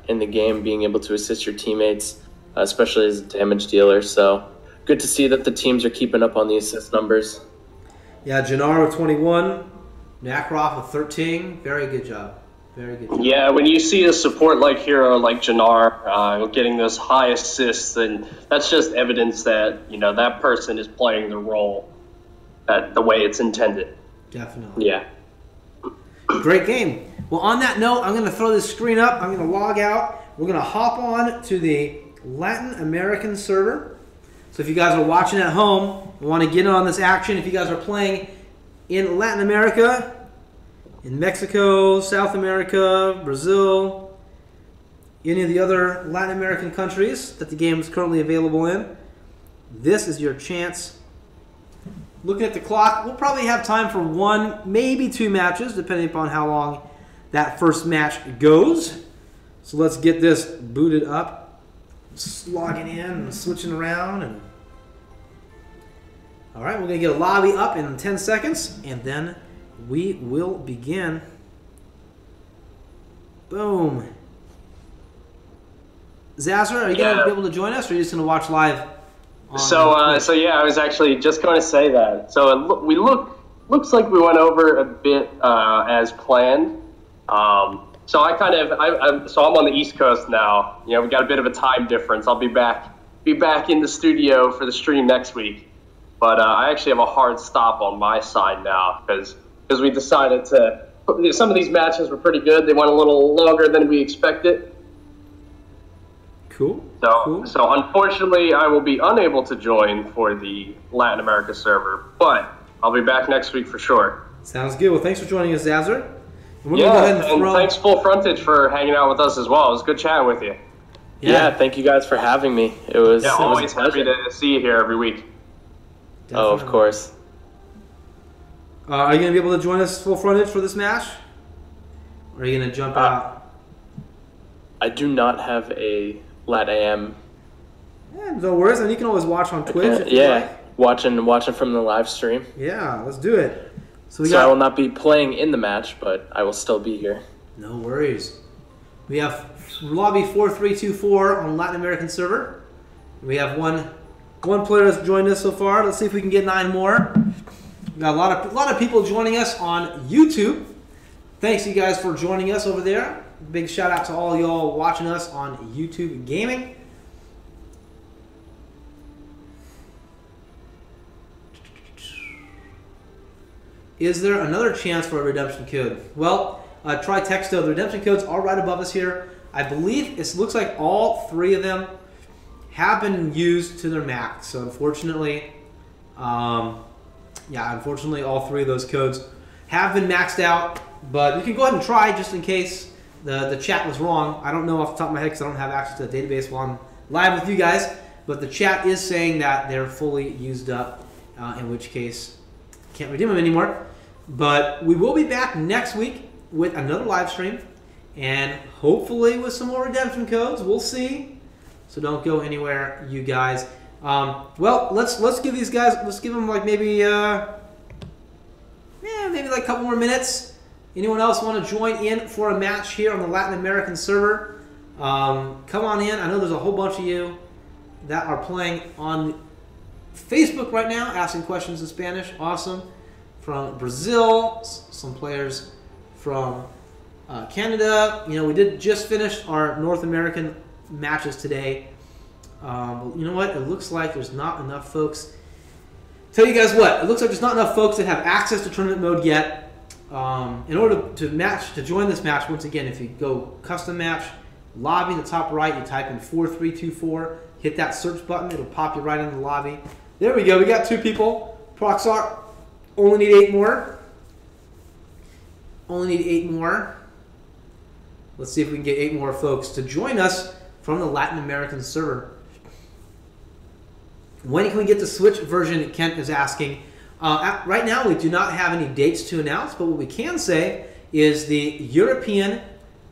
in the game, being able to assist your teammates, especially as a damage dealer. So good to see that the teams are keeping up on the assist numbers. Yeah, Jannar with 21, Nakroth with 13. Very good job. Very good job. Yeah, when you see a support like hero like Jannar getting those high assists, then that's just evidence that that person is playing the role the way it's intended. Definitely. Yeah. Great game. Well, on that note, I'm going to throw this screen up. I'm going to log out. We're going to hop on to the Latin American server. So if you guys are watching at home and want to get in on this action, if you guys are playing in Latin America, in Mexico, South America, Brazil, any of the other Latin American countries that the game is currently available in, this is your chance. Looking at the clock, we'll probably have time for 1, maybe 2 matches, depending upon how long that first match goes. So let's get this booted up. Just logging in and switching around. All right, we're going to get a lobby up in 10 seconds, and then we will begin. Boom. Zazzer, are you going to be able to join us, or are you just going to watch live? So yeah, I was actually just going to say that. So looks like we went over a bit as planned. So I'm on the East Coast now. We got a bit of a time difference. I'll be back in the studio for the stream next week. But I actually have a hard stop on my side now because we decided some of these matches were pretty good. They went a little longer than we expected. Cool. So unfortunately, I will be unable to join for the Latin America server, but I'll be back next week for sure. Sounds good. Well, thanks for joining us, Zazzer. And thanks Full Frontage for hanging out with us as well. It was good chatting with you. Yeah, thank you guys for having me. It was always happy to see you here every week. Definitely. Oh, of course. Are you going to be able to join us Full Frontage for this match? Or are you going to jump out? I do not have a LATAM. Yeah, no worries. And you can always watch on Twitch if you like. Watching from the live stream. Yeah, let's do it. So I will not be playing in the match, but I will still be here. No worries. We have lobby 4324 on Latin American server. We have one player that's joined us so far. Let's see if we can get 9 more. We got a lot of people joining us on YouTube. Thanks you guys for joining us over there. Big shout out to all y'all watching us on YouTube Gaming. Is there another chance for a redemption code? Well, try Texto. The redemption codes are right above us here. I believe it looks like all 3 of them have been used to their max. So unfortunately, unfortunately all 3 of those codes have been maxed out. But you can go ahead and try just in case the chat was wrong. I don't know off the top of my head because I don't have access to the database while I'm live with you guys. But the chat is saying that they're fully used up in which case can't redeem them anymore. But we will be back next week with another live stream, and hopefully with some more redemption codes. We'll see. So don't go anywhere, you guys. Well, let's give these guys, let's give them like maybe maybe like a couple more minutes. Anyone else want to join in for a match here on the Latin American server? Come on in. I know there's a whole bunch of you that are playing on Facebook right now, asking questions in Spanish. Awesome. From Brazil, some players from Canada. You know, we did just finish our North American matches today. You know what? It looks like there's not enough folks. Tell you guys what, it looks like there's not enough folks that have access to tournament mode yet. In order to join this match, once again, if you go custom match, lobby in the top right, you type in 4324, hit that search button, it'll pop you right in the lobby. There we go, we got 2 people. Proxar, only need 8 more. Only need 8 more. Let's see if we can get 8 more folks to join us from the Latin American server. When can we get the Switch version, Kent is asking. Right now, we do not have any dates to announce, but what we can say is the European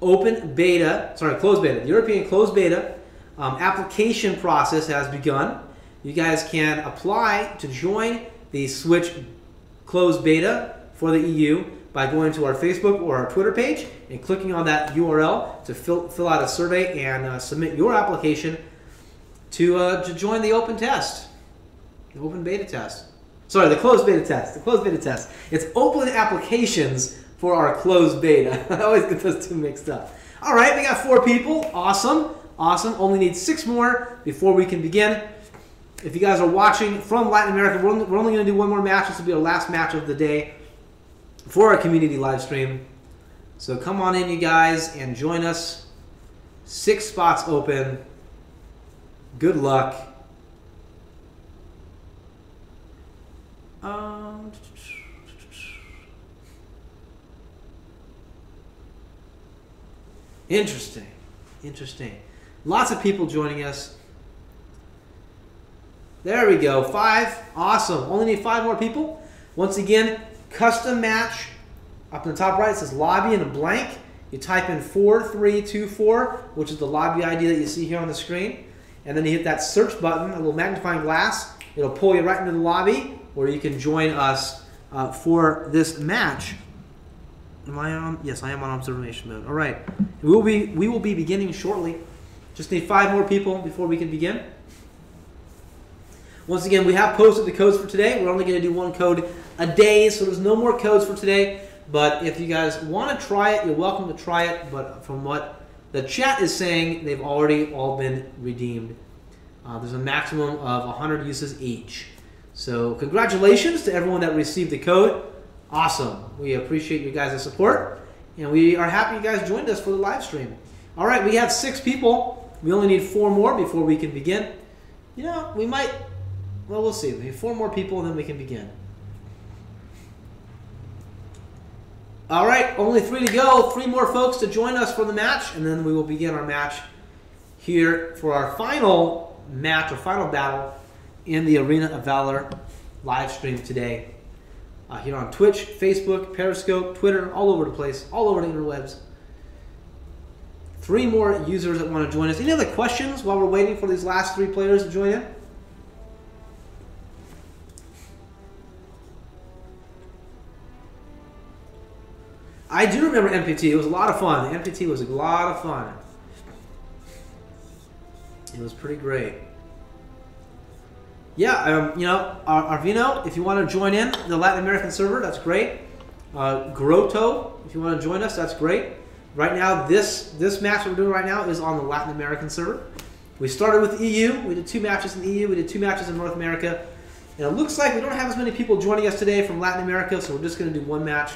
closed beta, the European closed beta application process has begun. You guys can apply to join the Switch closed beta for the EU by going to our Facebook or our Twitter page and clicking on that URL to fill out a survey and submit your application to join the open test, the open beta test. Sorry, the closed beta test. The closed beta test. It's open applications for our closed beta. I always get those two mixed up. All right, we got 4 people. Awesome, awesome. Only need 6 more before we can begin. If you guys are watching from Latin America, we're only going to do 1 more match. This will be our last match of the day for our community live stream. So come on in, you guys, and join us. 6 spots open. Good luck. Interesting. Interesting. Lots of people joining us. There we go. 5. Awesome. Only need 5 more people. Once again, custom match. Up in the top right, it says lobby in a blank. You type in 4324, which is the lobby ID that you see here on the screen. And then you hit that search button, a little magnifying glass. It'll pull you right into the lobby where you can join us for this match. Am I on? Yes, I am on observation mode. All right. We will be beginning shortly. Just need 5 more people before we can begin. Once again, we have posted the codes for today. We're only going to do 1 code a day, so there's no more codes for today. But if you guys want to try it, you're welcome to try it. But from what the chat is saying, they've already all been redeemed. There's a maximum of 100 uses each. So congratulations to everyone that received the code. Awesome. We appreciate you guys' support. And we are happy you guys joined us for the live stream. All right, we have 6 people. We only need 4 more before we can begin. You know, we might, well, we'll see. We need 4 more people and then we can begin. All right, only 3 to go. 3 more folks to join us for the match, and then we will begin our match here for our final match, or final battle in the Arena of Valor live stream today. Here on Twitch, Facebook, Periscope, Twitter, all over the place, all over the interwebs. 3 more users that want to join us. Any other questions while we're waiting for these last 3 players to join in? I do remember MPT. It was a lot of fun. The MPT was a lot of fun. It was pretty great. Yeah, you know, Arvino, if you want to join in the Latin American server, that's great. Grotto, if you want to join us, that's great. Right now, this match that we're doing right now is on the Latin American server. We started with EU. We did 2 matches in the EU. We did 2 matches in North America. And it looks like we don't have as many people joining us today from Latin America, so we're just going to do 1 match.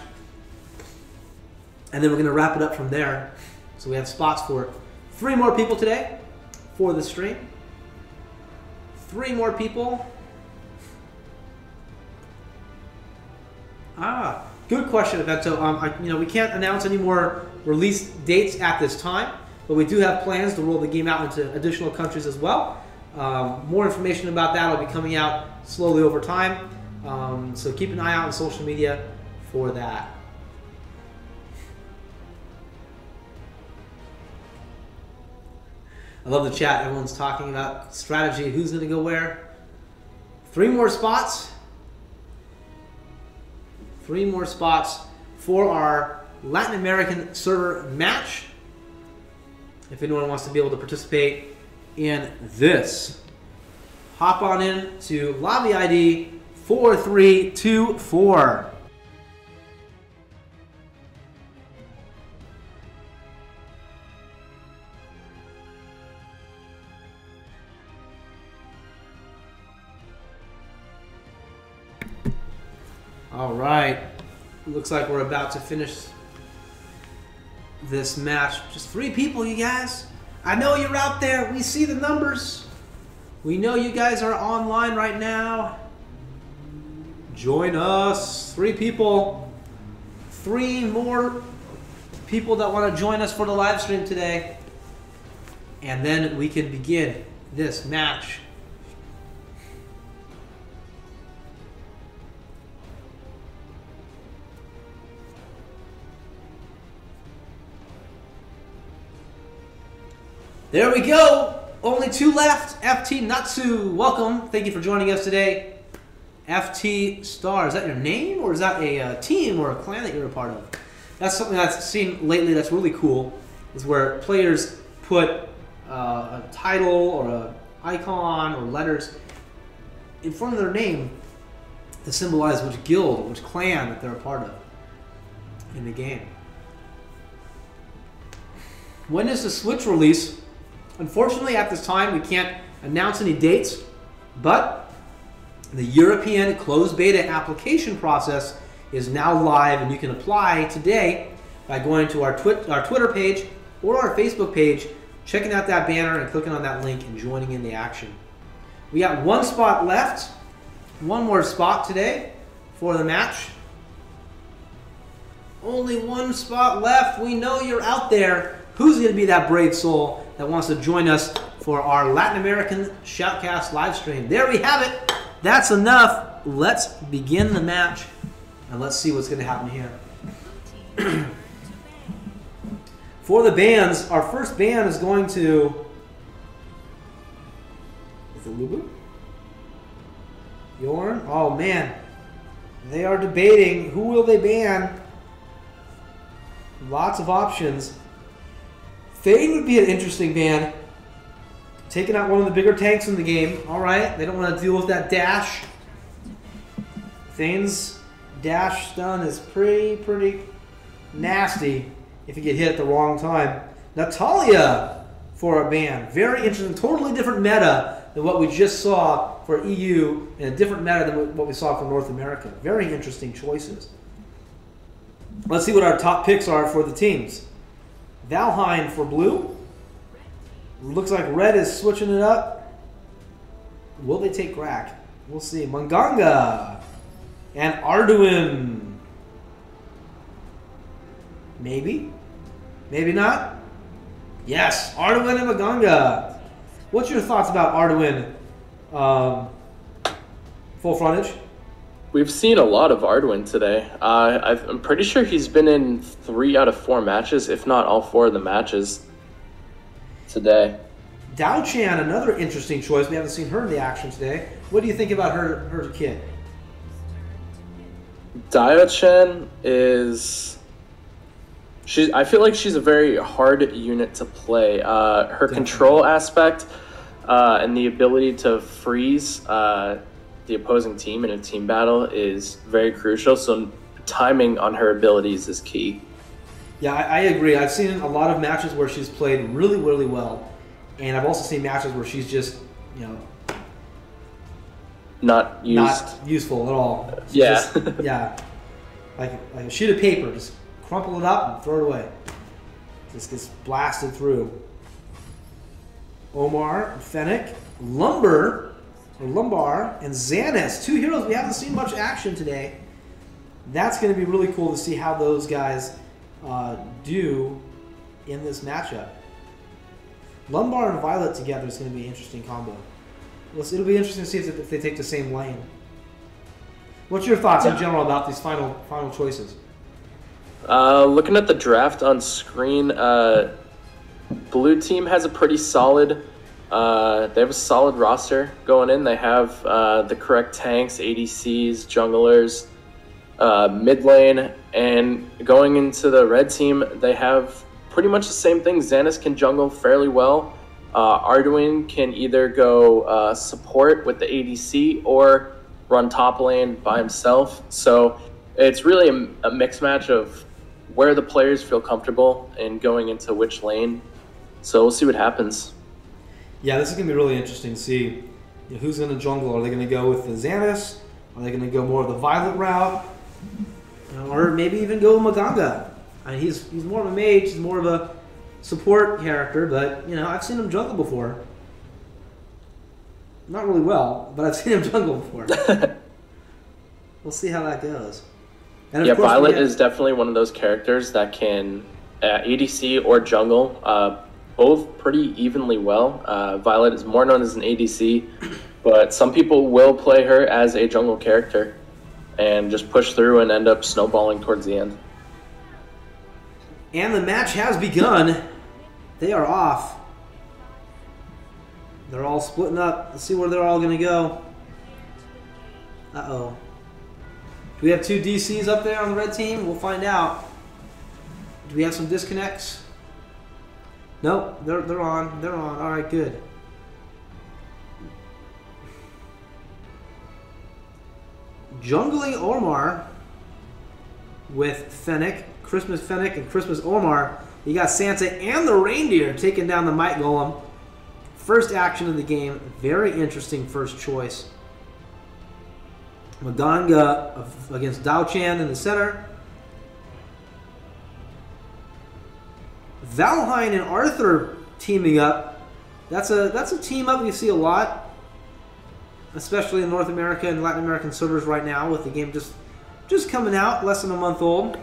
And then we're going to wrap it up from there. So we have spots for 3 more people today for the stream. 3 more people. Good question, Evento. You know, we can't announce any more release dates at this time, but we do have plans to roll the game out into additional countries as well. More information about that will be coming out slowly over time. So keep an eye out on social media for that. I love the chat. Everyone's talking about strategy. Who's going to go where? 3 more spots. 3 more spots for our Latin American server match. If anyone wants to be able to participate in this, hop on in to lobby ID 4324. All right, looks like we're about to finish this match. Just 3 people, you guys. I know you're out there. We see the numbers. We know you guys are online right now. Join us. 3 people. 3 more people that want to join us for the live stream today. And then we can begin this match. There we go. Only 2 left. FT Natsu, welcome. Thank you for joining us today. FT Star, is that your name, or is that a team or a clan that you're a part of? That's something I've seen lately that's really cool, is where players put a title or an icon or letters in front of their name to symbolize which guild or which clan that they're a part of in the game. When is the Switch release? Unfortunately, at this time, we can't announce any dates, but the European closed beta application process is now live, and you can apply today by going to our Twitter page or our Facebook page, checking out that banner and clicking on that link and joining in the action. We got 1 spot left, 1 more spot today for the match. Only 1 spot left. We know you're out there. Who's going to be that brave soul that wants to join us for our Latin American Shoutcast live stream? There we have it. That's enough. Let's begin the match, and let's see what's going to happen here. For the bands, our first band is going to... Is it Lubu? Yorn? Oh, man. They are debating who will they ban. Lots of options. Thane would be an interesting ban. Taking out one of the bigger tanks in the game. Alright, they don't want to deal with that dash. Thane's dash stun is pretty nasty if you get hit at the wrong time. Natalia for a ban. Very interesting. Totally different meta than what we just saw for EU, and a different meta than what we saw for North America. Very interesting choices. Let's see what our top picks are for the teams. Valheim for blue. Looks like red is switching it up. Will they take Grak? We'll see. Manganga and Arduin. Maybe. Maybe not. Yes, Arduin and Manganga. What's your thoughts about Arduin? Full frontage? We've seen a lot of Arduin today. I'm pretty sure he's been in 3 out of 4 matches, if not all 4 of the matches today. Dao Chan, another interesting choice. We haven't seen her in the action today. What do you think about her kit? Dao Chan is... I feel like she's a very hard unit to play. Her Definitely. Control aspect and the ability to freeze the opposing team in a team battle is very crucial, so timing on her abilities is key. Yeah, I agree. I've seen a lot of matches where she's played really, really well, and I've also seen matches where she's just, you know, not useful at all. She's yeah. just, yeah. Like a sheet of paper, just crumple it up and throw it away. Just gets blasted through. Omar, Fennec, Lumbar, and Xanis. 2 heroes we haven't seen much action today. That's going to be really cool to see how those guys do in this matchup. Lumbar and Violet together is going to be an interesting combo. It'll be interesting to see if they take the same lane. What's your thoughts in general about these final choices? Looking at the draft on screen, blue team has a pretty solid. They have a solid roster going in. They have the correct tanks, ADCs, junglers, mid lane, and going into the red team, they have pretty much the same thing. Xanis can jungle fairly well. Arduin can either go support with the ADC or run top lane by himself. So it's really a mixed match of where the players feel comfortable in going into which lane. So we'll see what happens. Yeah, this is going to be really interesting to see who's going to jungle. Are they going to go with the Xanis? Are they going to go more of the Violet route? Or maybe even go Maganga. I mean, he's more of a mage, he's more of a support character, but, I've seen him jungle before. Not really well, but I've seen him jungle before. We'll see how that goes. And of course, Violet is definitely one of those characters that can ADC or jungle both pretty evenly well. Violet is more known as an ADC, but some people will play her as a jungle character and just push through and end up snowballing towards the end. And the match has begun. They are off. They're all splitting up. Let's see where they're all going to go. Uh-oh. Do we have two DCs up there on the red team? We'll find out. Do we have some disconnects? Nope, they're on. They're on. All right, good. Jungling Omar with Fennec, Christmas Fennec and Christmas Omar. You got Santa and the reindeer taking down the Might Golem. First action of the game. Very interesting first choice. Maganga against Dao Chan in the center. Valheim and Arthur teaming up. That's a team up we see a lot, especially in North America and Latin American servers right now, with the game just coming out, less than a month old.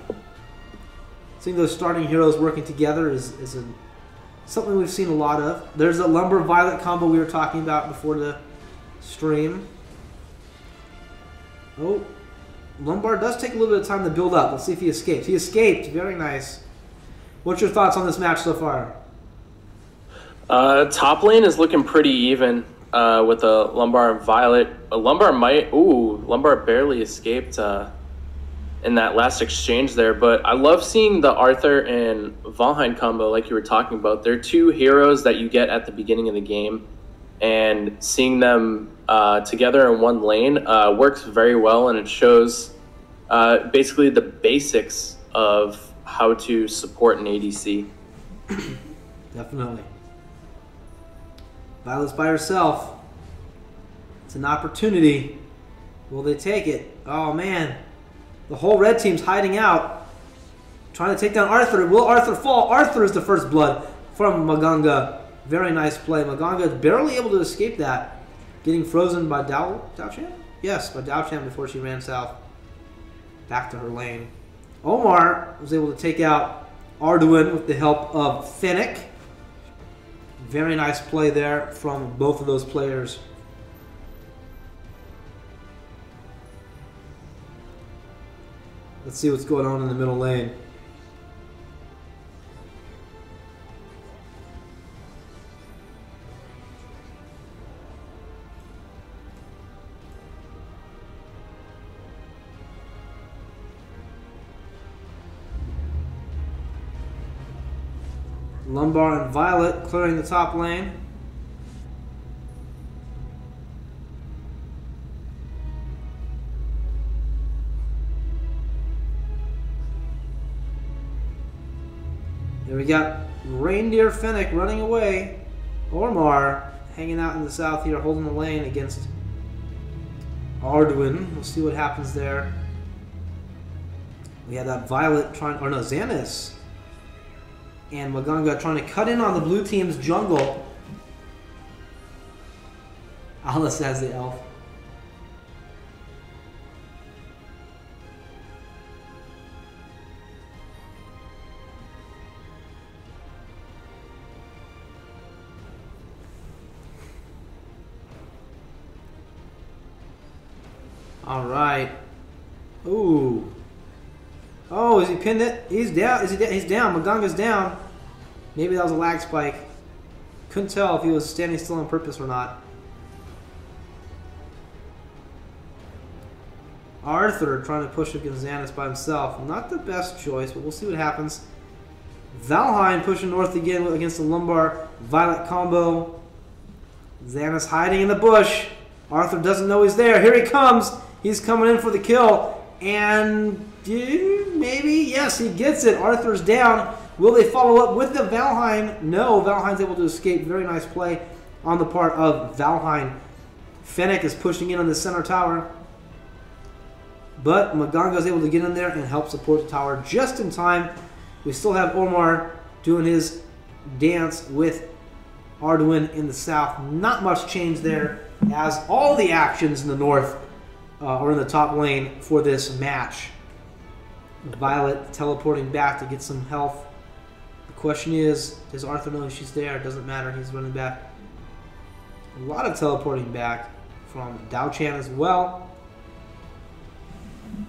Seeing those starting heroes working together is something we've seen a lot of. There's a Lumber Violet combo we were talking about before the stream. Oh, Lombard does take a little bit of time to build up. Let's see if he escapes. He escaped. Very nice. What's your thoughts on this match so far? Top lane is looking pretty even with a Lombard and Violet. Lombard barely escaped in that last exchange there, but I love seeing the Arthur and Valheim combo like you were talking about. They're two heroes that you get at the beginning of the game, and seeing them together in one lane works very well, and it shows basically the basics of how to support an ADC. Definitely. Violet's by herself. It's an opportunity. Will they take it? Oh man. The whole red team's hiding out, trying to take down Arthur. Will Arthur fall? Arthur is the first blood from Maganga. Very nice play. Maganga is barely able to escape that. Getting frozen by Dao Chan? Yes, by Dao Chan before she ran south. Back to her lane. Omar was able to take out Arduin with the help of Fennec. Very nice play there from both of those players. Let's see what's going on in the middle lane. Lombard and Violet clearing the top lane. Here we got Reindeer Fennec running away. Ormar hanging out in the south here, holding the lane against Arduin. We'll see what happens there. We had that Violet trying, or no, Xanis and Maganga trying to cut in on the blue team's jungle. Alice has the elf. All right. Ooh. Oh, is he pinned it? He's down. Is he? He's down. Maganga's down. Maybe that was a lag spike. Couldn't tell if he was standing still on purpose or not. Arthur trying to push against Xanis by himself. Not the best choice, but we'll see what happens. Valheim pushing north again against the lumbar violet combo. Xanis hiding in the bush. Arthur doesn't know he's there. Here he comes. He's coming in for the kill. And maybe, yes, he gets it. Arthur's down. Will they follow up with the Valheim? No, Valheim's able to escape. Very nice play on the part of Valheim. Fennec is pushing in on the center tower. But Maganga is able to get in there and help support the tower just in time. We still have Omar doing his dance with Arduin in the south. Not much change there, as all the actions in the north are in the top lane for this match. Violet teleporting back to get some health. The question is, does Arthur know she's there? It doesn't matter. He's running back. A lot of teleporting back from Dao Chan as well.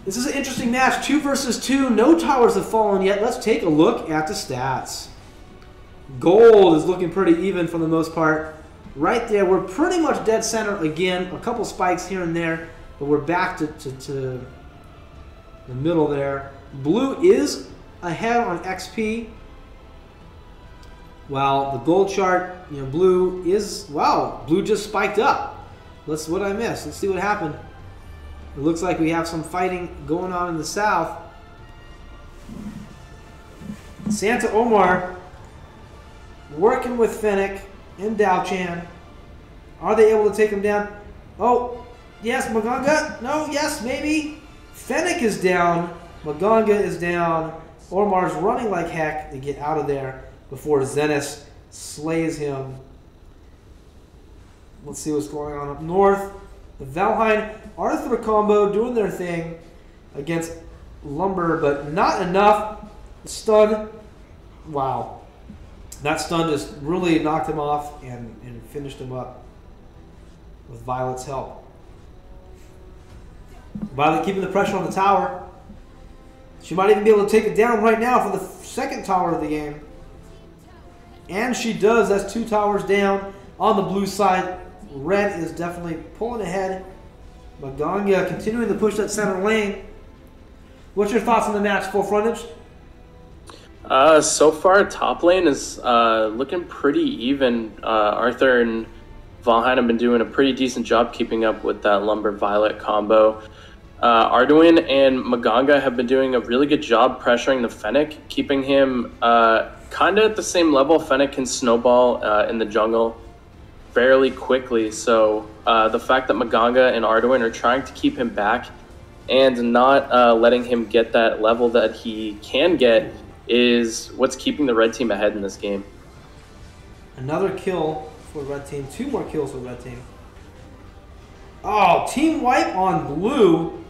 This is an interesting match. 2 versus 2. No towers have fallen yet. Let's take a look at the stats. Gold is looking pretty even for the most part. Right there, we're pretty much dead center again. A couple spikes here and there, but we're back to the middle there. Blue is ahead on XP. While the gold chart, blue is, wow, blue just spiked up. What did I miss? Let's see what happened. It looks like we have some fighting going on in the south. Santa Omar working with Fennec and Dao Chan. Are they able to take him down? Oh, yes, Maganga. No, yes, maybe. Fennec is down. Maganga is down. Omar's running like heck to get out of there before Xanis slays him. Let's see what's going on up north. The Valheim Arthur combo doing their thing against Lumber, but not enough. Stun. Wow. That stun just really knocked him off and finished him up with Violet's help. Violet keeping the pressure on the tower. She might even be able to take it down right now for the second tower of the game. And she does. That's 2 towers down on the blue side. Red is definitely pulling ahead. Maganga continuing to push that center lane. What's your thoughts on the match, Full Frontage? So far, top lane is looking pretty even. Arthur and Valheim have been doing a pretty decent job keeping up with that Lumber Violet combo. Arduin and Maganga have been doing a really good job pressuring the Fennec, keeping him kind of at the same level. Fennec can snowball in the jungle fairly quickly, so the fact that Maganga and Arduin are trying to keep him back and not letting him get that level that he can get is what's keeping the red team ahead in this game. Another kill for red team. 2 more kills for red team. Oh, team wipe on blue.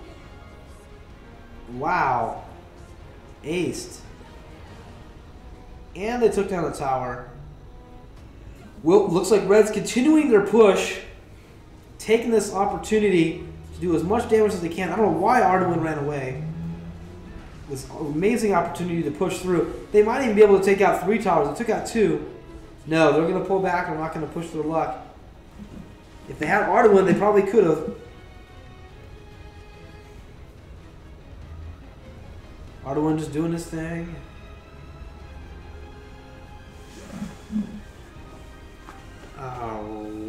Wow. Aced. And they took down the tower. Well, looks like Red's continuing their push, taking this opportunity to do as much damage as they can. I don't know why Arduin ran away. This amazing opportunity to push through. They might even be able to take out 3 towers. They took out 2. No, they're going to pull back. They're not going to push their luck. If they had Arduin, they probably could have. Arduin just doing his thing.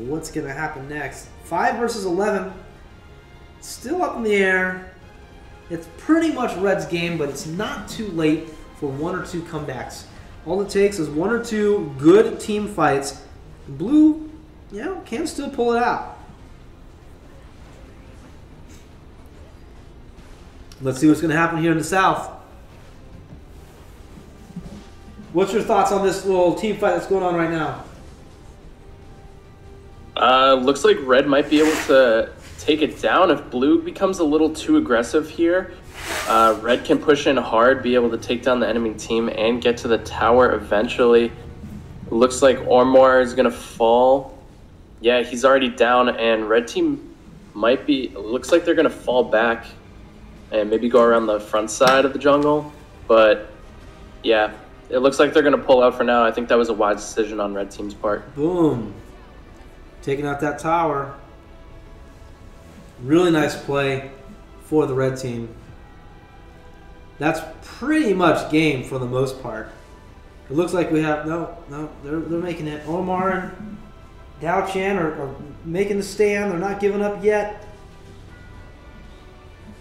What's going to happen next? 5 versus 11. Still up in the air. It's pretty much Red's game, but it's not too late for 1 or 2 comebacks. All it takes is 1 or 2 good team fights. Blue, can still pull it out. Let's see what's going to happen here in the South. What's your thoughts on this little team fight that's going on right now? Looks like Red might be able to take it down if Blue becomes a little too aggressive here. Red can push in hard, be able to take down the enemy team and get to the tower eventually. Looks like Ormor is going to fall. Yeah, he's already down, and Red team might be... Looks like they're going to fall back and maybe go around the front side of the jungle. But yeah, it looks like they're going to pull out for now. I think that was a wise decision on red team's part. Boom. Taking out that tower. Really nice play for the red team. That's pretty much game for the most part. It looks like we have they're making it. Omar and Dao Chan are making the stand. They're not giving up yet.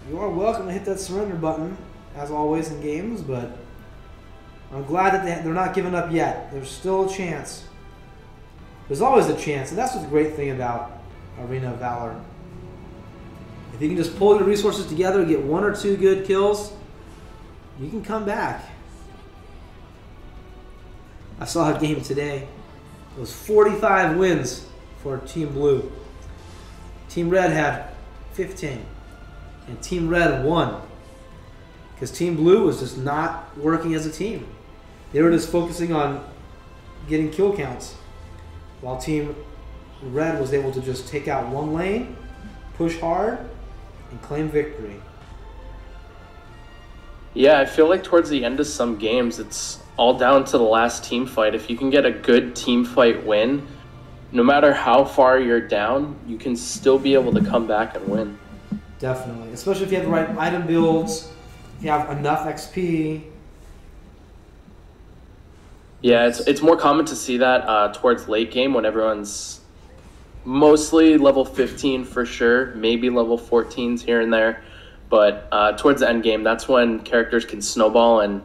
You are welcome to hit that surrender button, as always in games, but I'm glad that they're not giving up yet. There's still a chance. There's always a chance, and that's what's the great thing about Arena of Valor. If you can just pull your resources together, get 1 or 2 good kills, you can come back. I saw a game today. It was 45 wins for Team Blue. Team Red had 15. And Team Red won. Because Team Blue was just not working as a team. They were just focusing on getting kill counts. While Team Red was able to just take out one lane, push hard, and claim victory. Yeah, I feel like towards the end of some games, it's all down to the last team fight. If you can get a good team fight win, no matter how far you're down, you can still be able to come back and win. Definitely. Especially if you have the right item builds, if you have enough XP. Yeah, it's more common to see that towards late game when everyone's mostly level 15 for sure, maybe level 14s here and there. But towards the end game, that's when characters can snowball, and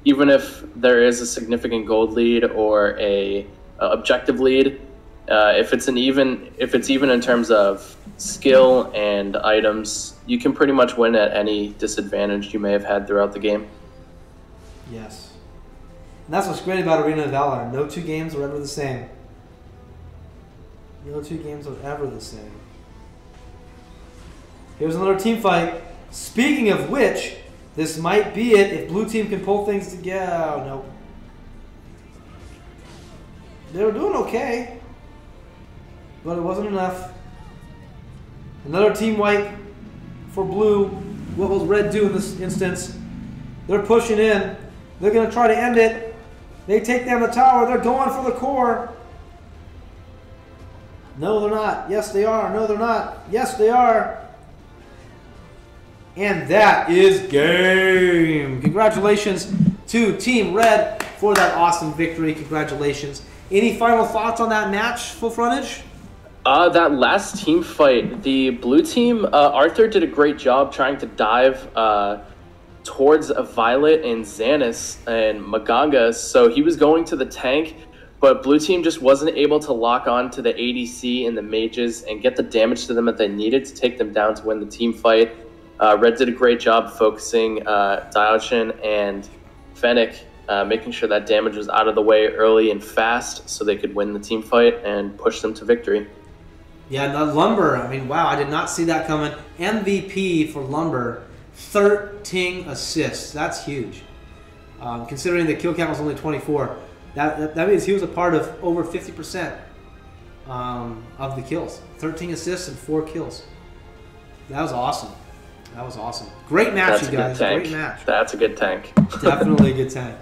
even if there is a significant gold lead or a objective lead, if it's even in terms of skill and items, you can pretty much win at any disadvantage you may have had throughout the game. Yes. And that's what's great about Arena of Valor. No 2 games are ever the same. No 2 games are ever the same. Here's another team fight. Speaking of which, this might be it if blue team can pull things together. Oh, no. They were doing okay, but it wasn't enough. Another team wipe for blue. What will red do in this instance? They're pushing in. They're going to try to end it. They take down the tower. They're going for the core. No, they're not. Yes, they are. No, they're not. Yes, they are. And that is game. Congratulations to Team Red for that awesome victory. Congratulations. Any final thoughts on that match, Full Frontage? That last team fight, the blue team, Arthur did a great job trying to dive towards Violet and Xanis and Maganga, so he was going to the tank, but blue team just wasn't able to lock on to the ADC and the mages and get the damage to them that they needed to take them down to win the team fight. Red did a great job focusing Diochin and Fennec, making sure that damage was out of the way early and fast so they could win the team fight and push them to victory. Yeah, the Lumber, I mean, wow, I did not see that coming. MVP for Lumber, 13 assists. That's huge. Considering the kill count was only 24, that means he was a part of over 50% of the kills. 13 assists and 4 kills. That was awesome. That was awesome. Great match, you guys. Great match. That's a good tank. Definitely a good tank.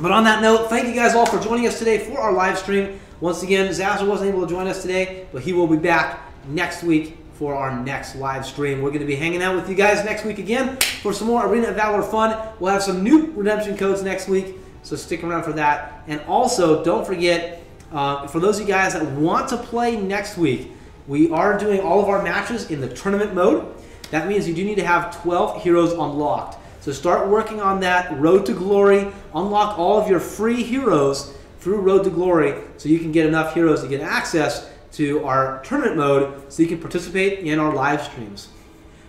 But on that note, thank you guys all for joining us today for our live stream. Once again, Zazzle wasn't able to join us today, but he will be back next week for our next live stream. We're going to be hanging out with you guys next week again for some more Arena of Valor fun. We'll have some new redemption codes next week, so stick around for that. And also, don't forget, for those of you guys that want to play next week, we are doing all of our matches in the tournament mode. That means you do need to have 12 heroes unlocked. So start working on that Road to Glory. Unlock all of your free heroes through Road to Glory so you can get enough heroes to get access to our tournament mode so you can participate in our live streams.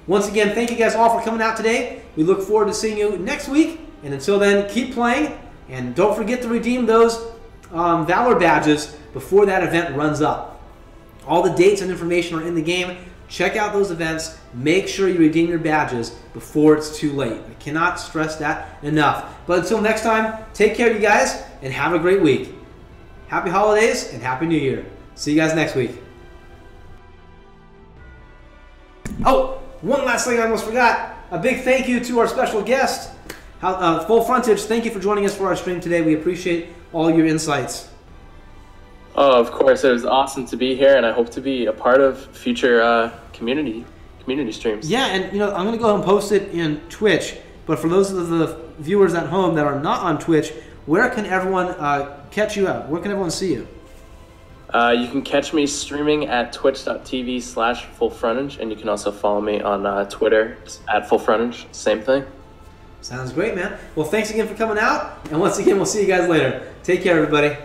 Once again, thank you guys all for coming out today. We look forward to seeing you next week. And until then, keep playing. And don't forget to redeem those Valor badges before that event runs up. All the dates and information are in the game. Check out those events. Make sure you redeem your badges before it's too late. I cannot stress that enough. But until next time, take care, you guys, and have a great week. Happy holidays and Happy New Year. See you guys next week. Oh, one last thing I almost forgot. A big thank you to our special guest, Full Frontage. Thank you for joining us for our stream today. We appreciate all your insights. Oh, of course. It was awesome to be here, and I hope to be a part of future community streams. Yeah, and I'm going to go ahead and post it in Twitch. But for those of the viewers at home that are not on Twitch, where can everyone catch you out? Where can everyone see you? You can catch me streaming at twitch.tv/fullfrontage, and you can also follow me on Twitter at fullfrontage. Same thing. Sounds great, man. Well, thanks again for coming out, and once again, we'll see you guys later. Take care, everybody.